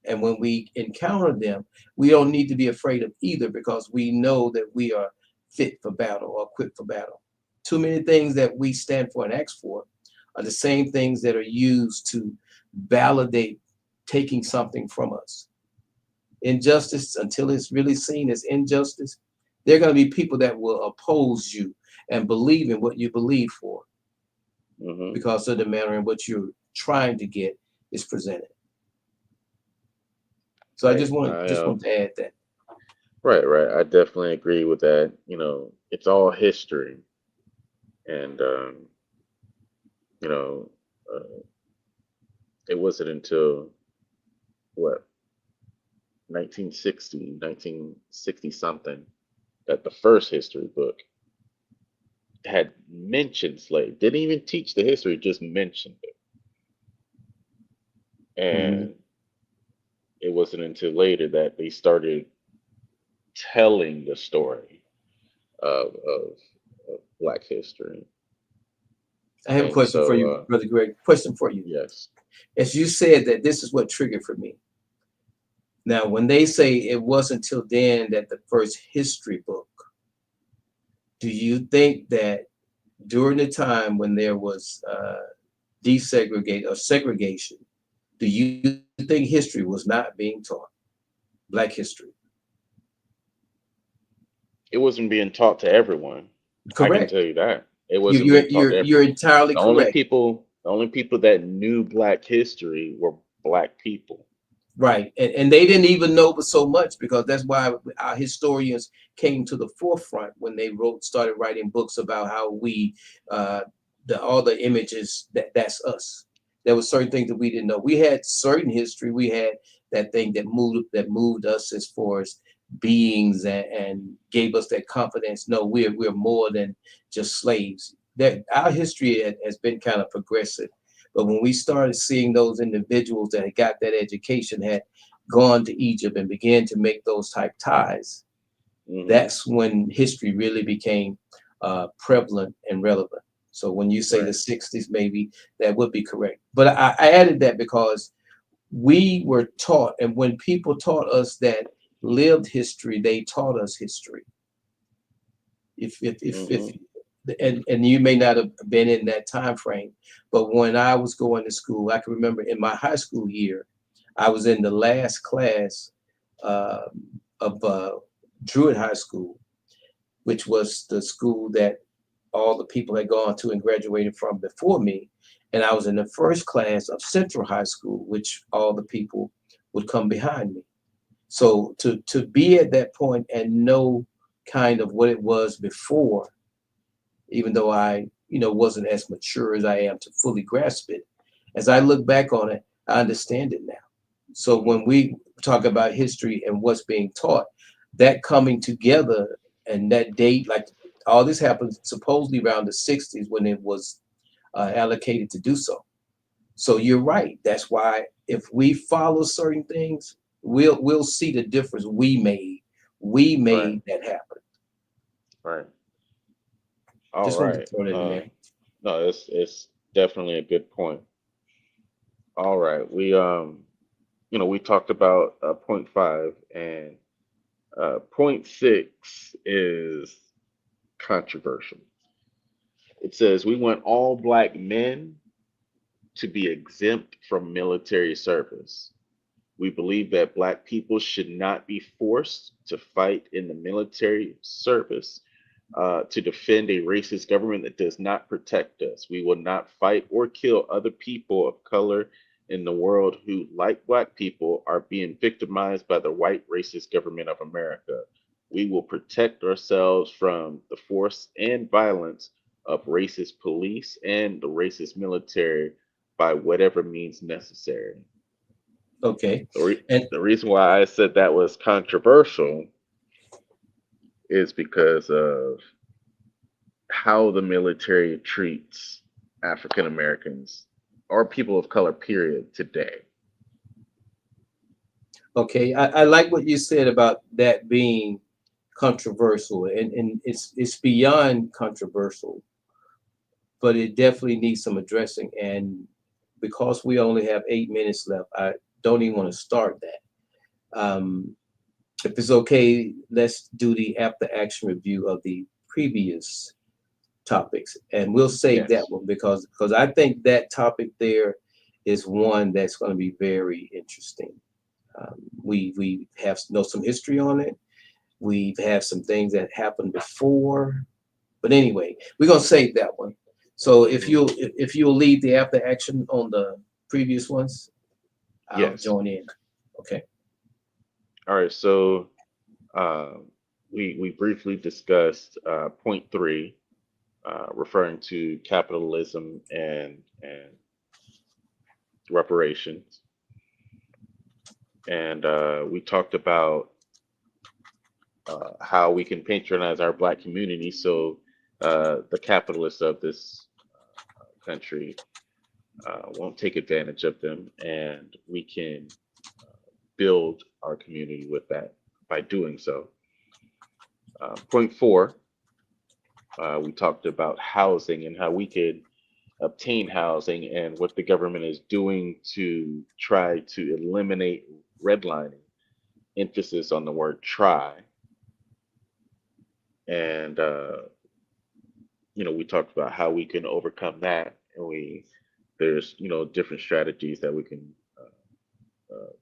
And when we encounter them, we don't need to be afraid of either, because we know that we are fit for battle or equipped for battle. Too many things that we stand for and ask for are the same things that are used to validate taking something from us. Injustice, until it's really seen as injustice, there are going to be people that will oppose you and believe in what you believe for, Hmm. because of the manner in which you're trying to get is presented. So I Right. just want to add that. Right. Right. I definitely agree with that. It's all history, and you know, uh, it wasn't until what 1960 something that the first history book had mentioned slavery. Didn't even teach the history, just mentioned it. Mhm. And it wasn't until later that they started telling the story of Black history. I have a And question for so, you, Brother Greg. Question for you. yes. As you said that this is what triggered for me. Now, when they say it wasn't until then that the first history book, do you think that during the time when there was desegregate or segregation, do you think history was not being taught? Black history. It wasn't being taught to everyone. I can tell Correct. you that. It You, wasn't you're being taught you're to you're everyone. entirely correct. The only people that knew Black history were Black people. Right. And they didn't even know but so much, because that's why our historians came to the forefront when they started writing books about how we, uh, all the images, that's us. There were certain things that we didn't know. We had certain history. We had that thing that moved us as far as beings and gave us that confidence. No, we're more than just slaves. That our history has been kind of progressive, but when we started seeing those individuals that had got that education, had gone to Egypt and began to make those type ties, Hmm. that's when history really became prevalent and relevant. So when you say the Right. 60s, maybe that would be correct. But I added that because we were taught, and when people taught us that lived history, they taught us history. If Hmm. and you may not have been in that time frame, but when I was going to school, I can remember in my high school year, I was in the last class uh, of Druid High School, which was the school that all the people had gone to and graduated from before me. And I was in the first class of Central High School, which all the people would come behind me. So to be at that point and know kind of what it was before, even though I, wasn't as mature as I am to fully grasp it, as I look back on it, I understand it now. So when we talk about history and what's being taught, that coming together and that date, like all this happened supposedly around the 60s when it was allocated to do so. So you're right. That's why if we follow certain things, we'll see the difference we made. We Right. made that happen. Right. All Just wanted to right. throw that in there. No, it's definitely a good point. All right. We talked about point five, and point six is controversial. It says we want all black men to be exempt from military service. We believe that black people should not be forced to fight in the military service to defend a racist government that does not protect us. We will not fight or kill other people of color in the world who, like black people, are being victimized by the white racist government of America. We will protect ourselves from the force and violence of racist police and the racist military by whatever means necessary. Okay. The, re- And the reason why I said that was controversial is because of how the military treats African Americans or people of color, period, today. okay, I like what you said about that being controversial, and it's beyond controversial, but it definitely needs some addressing. And because we only have 8 minutes left, I don't even want to start that. If it's okay, let's do the after action review of the previous topics, and we'll save that Yes. one because I think that topic there is one that's going to be very interesting. We have know some history on it. We've had some things that happened before, but anyway, we're gonna save that one. So if Hmm. you'll leave the after action on the previous ones, I'll Yes. join in. Okay. All right. So we briefly discussed point three, referring to capitalism and reparations, and we talked about how we can patronize our black community so the capitalists of this country won't take advantage of them, and we can build our community with that by doing so. Point four, we talked about housing and how we could obtain housing and what the government is doing to try to eliminate redlining, emphasis on the word try. And we talked about how we can overcome that, and there's different strategies that we can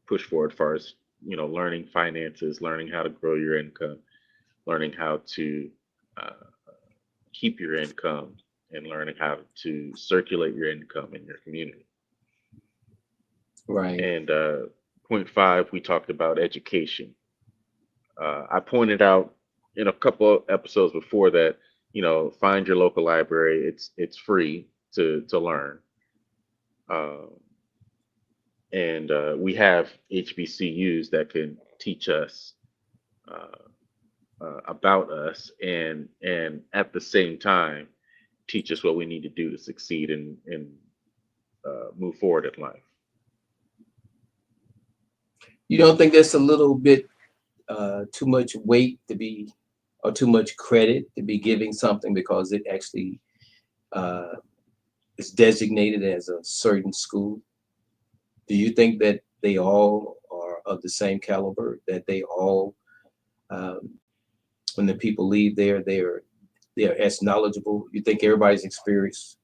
push forward as far as learning finances, learning how to grow your income, learning how to uh, keep your income, and learning how to circulate your income in your community. Right. And point five, we talked about education. I pointed out in a couple of episodes before that find your local library. It's free to learn. Um, and we have HBCUs that can teach us about us, and at the same time teach us what we need to do to succeed and move forward in life. You don't think that's a little bit too much weight to be, or too much credit to be giving something because it actually uh, is designated as a certain school? Do you think that they all are of the same caliber? That they all, um, when the people leave there, they're as knowledgeable? You think everybody's experience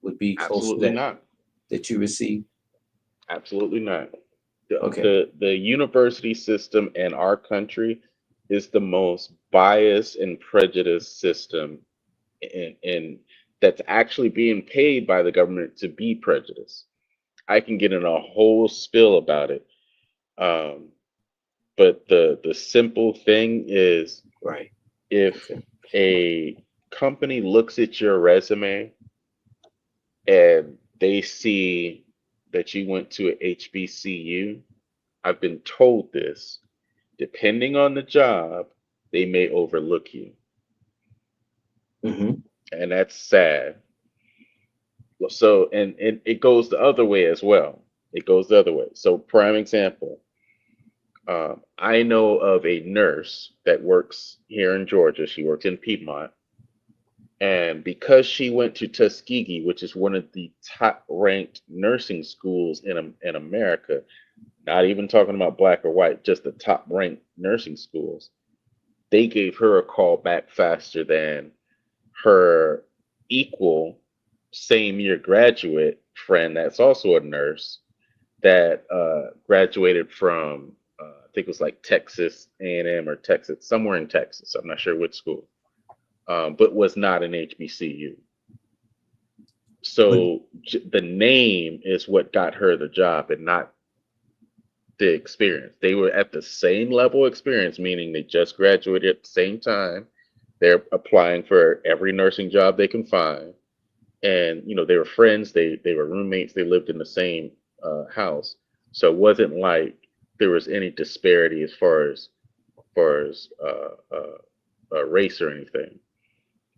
would be close to Absolutely not. that you receive? Absolutely not. The, Okay. the university system in our country is the most biased and prejudiced system in that's actually being paid by the government to be prejudiced. I can get in a whole spill about it. Um, but the simple thing is, Right. if Okay. a company looks at your resume and they see that you went to a HBCU, I've been told this, depending on the job, they may overlook you. Hmm. And that's sad. So, and it goes the other way as well. It goes the other way. So, prime example, I know of a nurse that works here in Georgia. She works in Piedmont. And because she went to Tuskegee, which is one of the top ranked nursing schools in America, not even talking about black or white, just the top ranked nursing schools, they gave her a call back faster than her equal same year graduate friend that's also a nurse that graduated from I think it was like Texas A&M or Texas, somewhere in Texas. I'm not sure which school, but was not an HBCU. But So the name is what got her the job and not the experience. They were at the same level of experience, meaning they just graduated at the same time. They're applying for every nursing job they can find. And they were friends, they were roommates, they lived in the same house. So it wasn't like there was any disparity as far as race or anything.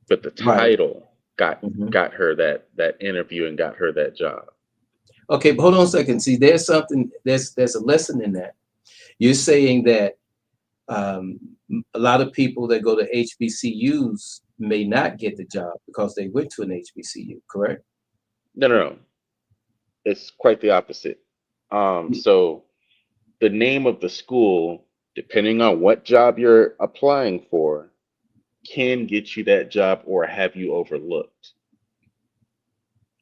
But the right. title got Hmm. got her that interview and got her that job. Okay, but hold on a second. See, there's something. There's a lesson in that. You're saying that um, a lot of people that go to HBCUs may not get the job because they went to an HBCU, correct? No, no, no. It's quite the opposite. So the name of the school, depending on what job you're applying for, can get you that job or have you overlooked.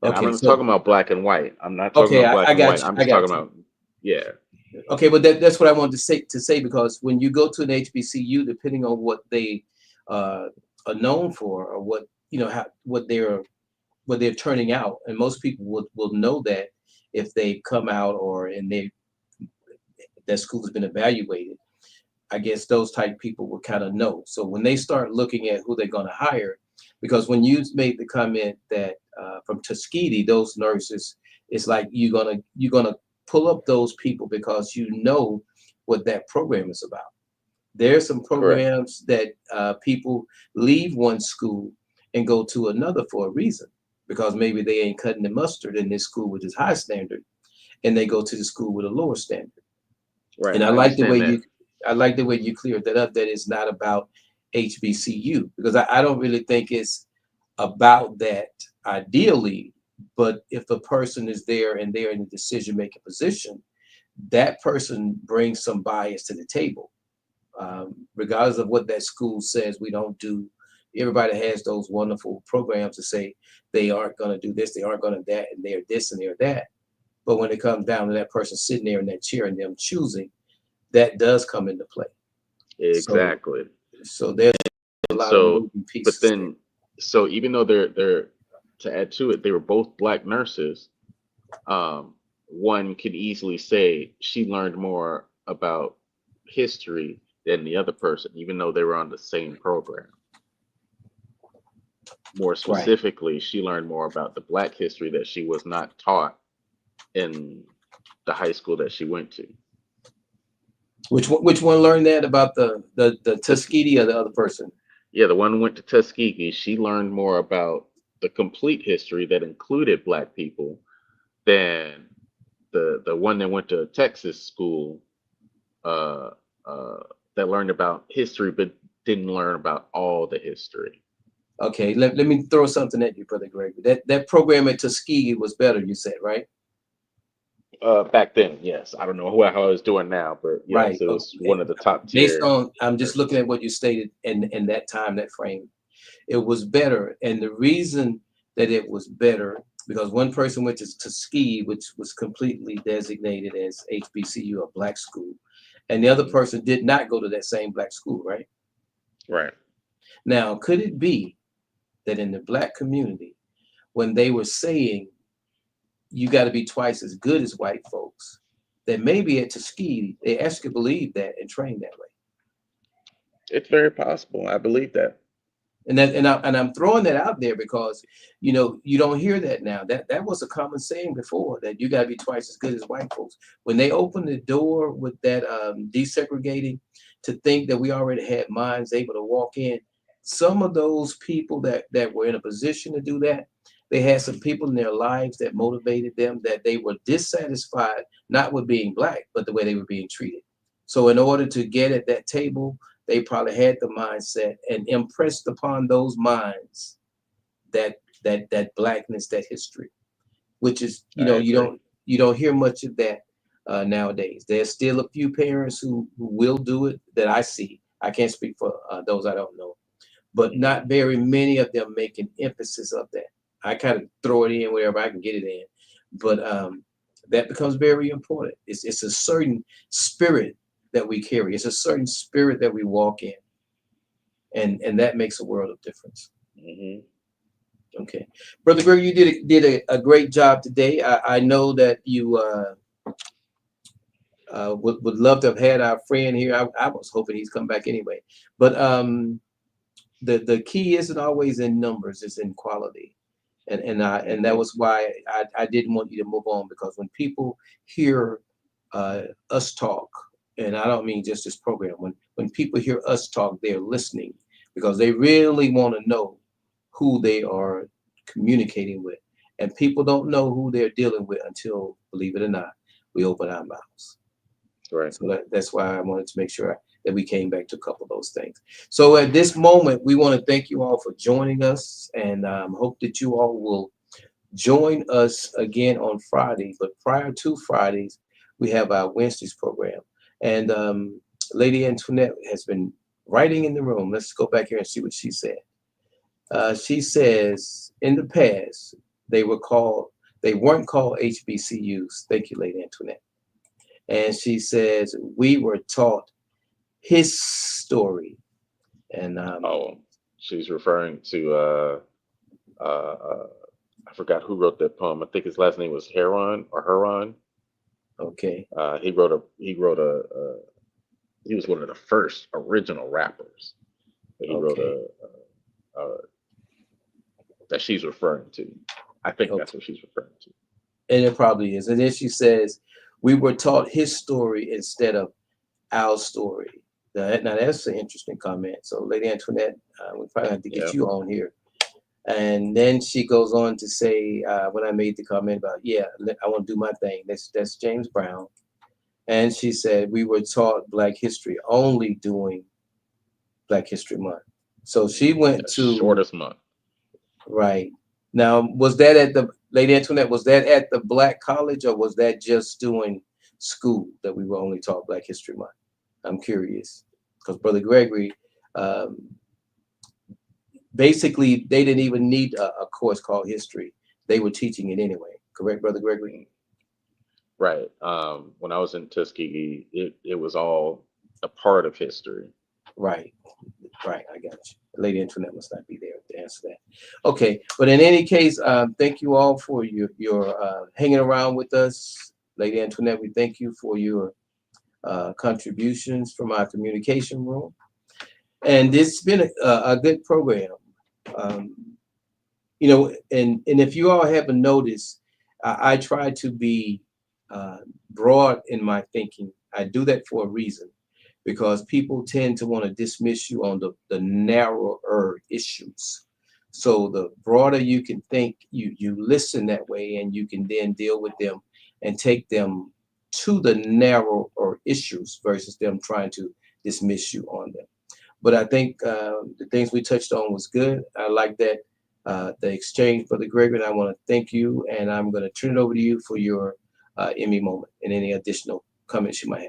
And I'm Okay, not so talking about black and white. I'm not talking okay, about I, black I and white. got you. I'm I just talking got you. about, yeah, Okay, but that's what I wanted to say because when you go to an HBCU, depending on what they uh, are known for or what how what they're turning out, and most people will know that if they come out or and they that school has been evaluated. I guess those type people will kind of know. So when they start looking at who they're going to hire, because when you made the comment that from Tuskegee, those nurses, it's like you're gonna pull up those people because you know what that program is about. There's some correct. programs that people leave one school and go to another for a reason, because maybe they ain't cutting the mustard in this school with this high standard, and they go to the school with a lower standard. Right. And I I like the way understand you that. I like the way you cleared that up, that it's not about HBCU, because I don't really think it's about that ideally. But if a person is there and they're in a decision making position, that person brings some bias to the table. Regardless of what that school says, we don't do. Everybody has those wonderful programs to say they aren't going to do this, they aren't going to that, and they're this and they're that. But when it comes down to that person sitting there in that chair and them choosing, that does come into play. So, Exactly. so there's a And lot of so, moving but pieces there. then, so even though they're to add to it, they were both black nurses. Um, one could easily say she learned more about history than the other person, even though they were on the same program. More Right. specifically, she learned more about the black history that she was not taught in the high school that she went to. Which one learned that about the Tuskegee or the other person? Yeah, the one who went to Tuskegee, she learned more about the complete history that included Black people than the one that went to Texas school, uh, uh, that learned about history but didn't learn about all the history. Okay, let me throw something at you, Brother Gregory. That program at Tuskegee was better, you said, right? Back then, yes. I don't know how it's doing now, but yes, Right. it was Okay. one of the top Based tier on, I'm just looking universities. at what you stated in that time, that frame. It was better. And the reason that it was better, because one person went to Tuskegee, which was completely designated as HBCU, a black school, and the other Hmm. person did not go to that same black school, right? Right. Now, could it be that in the black community, when they were saying you got to be twice as good as white folks, that maybe at Tuskegee, they actually believed that and trained that way? It's very possible. I believe that. And I'm throwing that out there because you don't hear that now. That was a common saying before, that you got to be twice as good as white folks. When they opened the door with that desegregating, to think that we already had minds able to walk in, some of those people that were in a position to do that, they had some people in their lives that motivated them, that they were dissatisfied not with being black, but the way they were being treated. So in order to get at that table, they probably had the mindset and impressed upon those minds that blackness, that history, which is, I you agree. don't hear much of that nowadays. There's still a few parents who will do it that I see. I can't speak for those I don't know, but Hmm. not very many of them make an emphasis of that. I kind of throw it in wherever I can get it in, but that becomes very important. It's a certain spirit that we carry. It's a certain spirit that we walk in, and that makes a world of difference. Hmm. Okay, Brother Greg, you did a great job today. I know that you would love to have had our friend here. I was hoping he's come back anyway, but the key isn't always in numbers; it's in quality. And that Hmm. was why I didn't want you to move on, because when people hear us talk, and I don't mean just this program, when people hear us talk, they're listening because they really want to know who they are communicating with. And people don't know who they're dealing with until, believe it or not, we open our mouths. Right. So that's why I wanted to make sure that we came back to a couple of those things. So at this moment, we want to thank you all for joining us, and hope that you all will join us again on Friday. But prior to Fridays, we have our Wednesdays program. And Lady Antoinette has been writing in the room. Let's go back here and see what she said. She says in the past they weren't called HBCUs. Thank you, Lady Antoinette. And she says we were taught his story. And Oh, she's referring to uh, uh, I forgot who wrote that poem. I think his last name was Heron or Heron. okay, He was one of the first original rappers. He wrote okay, a that she's referring to. I think okay. that's what she's referring to. And it probably is. And then she says we were taught his story instead of our story. Now that's an interesting comment. So, Lady Antoinette, we probably have to get Yeah. you on here. And then she goes on to say, when I made the comment about, yeah, I want to do my thing. That's James Brown. And she said we were taught Black history only during Black History Month. So she went The to, shortest month. right. Now, was that at the, Lady Antoinette, was that at the Black College, or was that just doing school that we were only taught Black History Month? I'm curious because Brother Gregory, um, basically, they didn't even need a course called history. They were teaching it anyway. Correct, Brother Gregory? Mm. Right. When I was in Tuskegee, it was all a part of history. Right, right. I got you. Lady Antoinette must not be there to answer that. Okay, but in any case, thank you all for your hanging around with us. Lady Antoinette, we thank you for your contributions from our communication room. And it's been a good program. Um, and if you all haven't noticed, I try to be broad in my thinking I do that for a reason, because people tend to want to dismiss you on the narrower issues. So the broader you can think, you listen that way, and you can then deal with them and take them to the narrower issues versus them trying to dismiss you on them. But I think the things we touched on was good. I like that the exchange, Brother Gregory. And I want to thank you, and I'm going to turn it over to you for your Emmy moment and any additional comments you might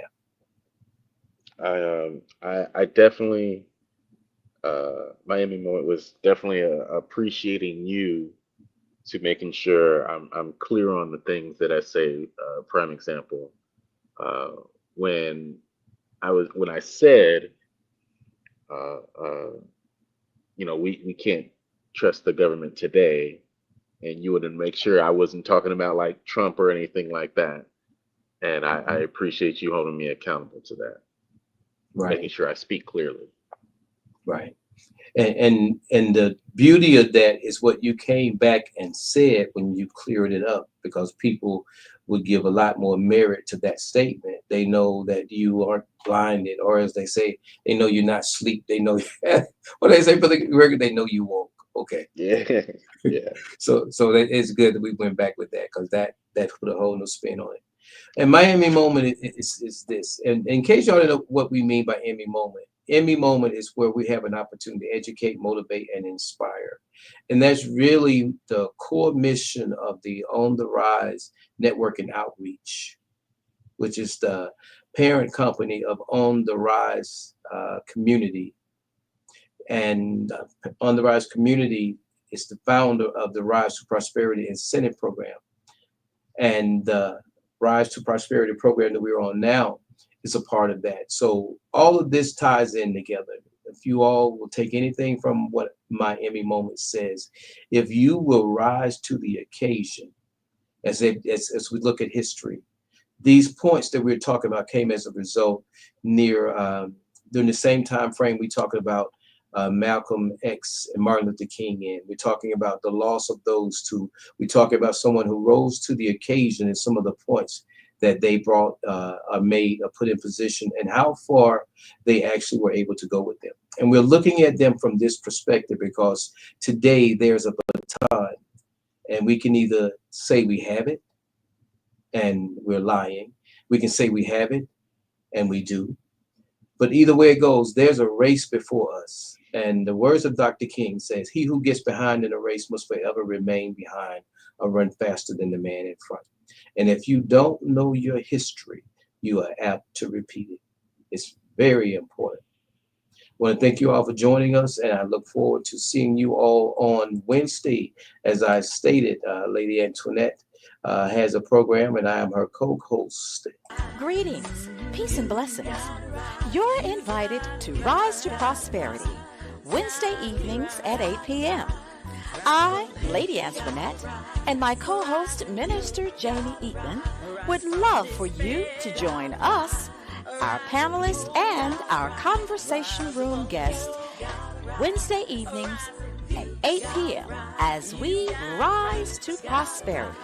have. I definitely my Emmy moment was definitely appreciating you to making sure I'm clear on the things that I say. Prime example, uh, when when I said, uh, uh, we can't trust the government today, and you would make sure I wasn't talking about like Trump or anything like that. And I Mhm. appreciate you holding me accountable to that, making Right, sure I speak clearly. right. And the beauty of that is what you came back and said when you cleared it up, because people would give a lot more merit to that statement. They know that you aren't blinded, or as they say, they know you're not asleep. They know what they say for the record, they know you woke. Okay. Yeah, yeah. So that it's good that we went back with that, because that put a whole new spin on it. And my Emmy moment is this. And in case y'all don't know what we mean by Emmy moment is where we have an opportunity to educate, motivate, and inspire. And that's really the core mission of the On the Rise Network and Outreach, which is the parent company of On the Rise Community. And On the Rise Community is the founder of the Rise to Prosperity Incentive Program. And the Rise to Prosperity program that we're on now is a part of that. So all of this ties in together. If you all will take anything from what my Emmy moment says, if you will rise to the occasion, as we look at history, these points that we're talking about came as a result near during the same time frame we talking about Malcolm X and Martin Luther King in. We're talking about the loss of those two. We're talking about someone who rose to the occasion and some of the points that they brought, made, put in position, and how far they actually were able to go with them. And we're looking at them from this perspective because today there's a baton, and we can either say we have it and we're lying. We can say we have it and we do. But either way it goes, there's a race before us. And the words of Dr. King says, he who gets behind in a race must forever remain behind or run faster than the man in front. And if you don't know your history, you are apt to repeat it. It's very important. I want to thank you all for joining us, and I look forward to seeing you all on Wednesday. As I stated, Lady Antoinette has a program, and I am her co-host. Greetings, peace and blessings. You're invited to Rise to Prosperity, Wednesday evenings at 8 p.m. I, Lady Antoinette, and my co-host, Minister Jamie Eatman, would love for you to join us, our panelists, and our conversation room guests Wednesday evenings at 8 p.m. as we rise to prosperity.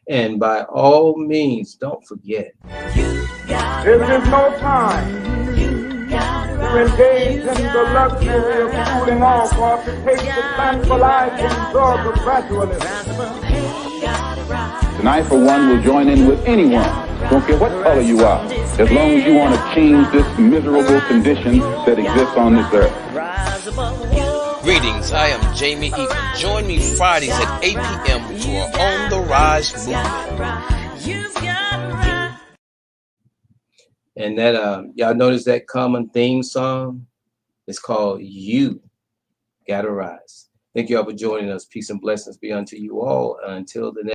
And by all means, don't forget. This is no time to engage in the luxury of cooling off or to take the tranquilizing drug of gradualism. Tonight, for one, will join in with anyone. Don't care what color you are, as long as you want to change this miserable condition that exists on this earth. Greetings, I am Jamie Eaton. Join me Fridays at 8 p.m. for On the Rise movement. And that y'all notice that common theme song? It's called You Gotta Rise. Thank you all for joining us. Peace and blessings be unto you all. Until the next.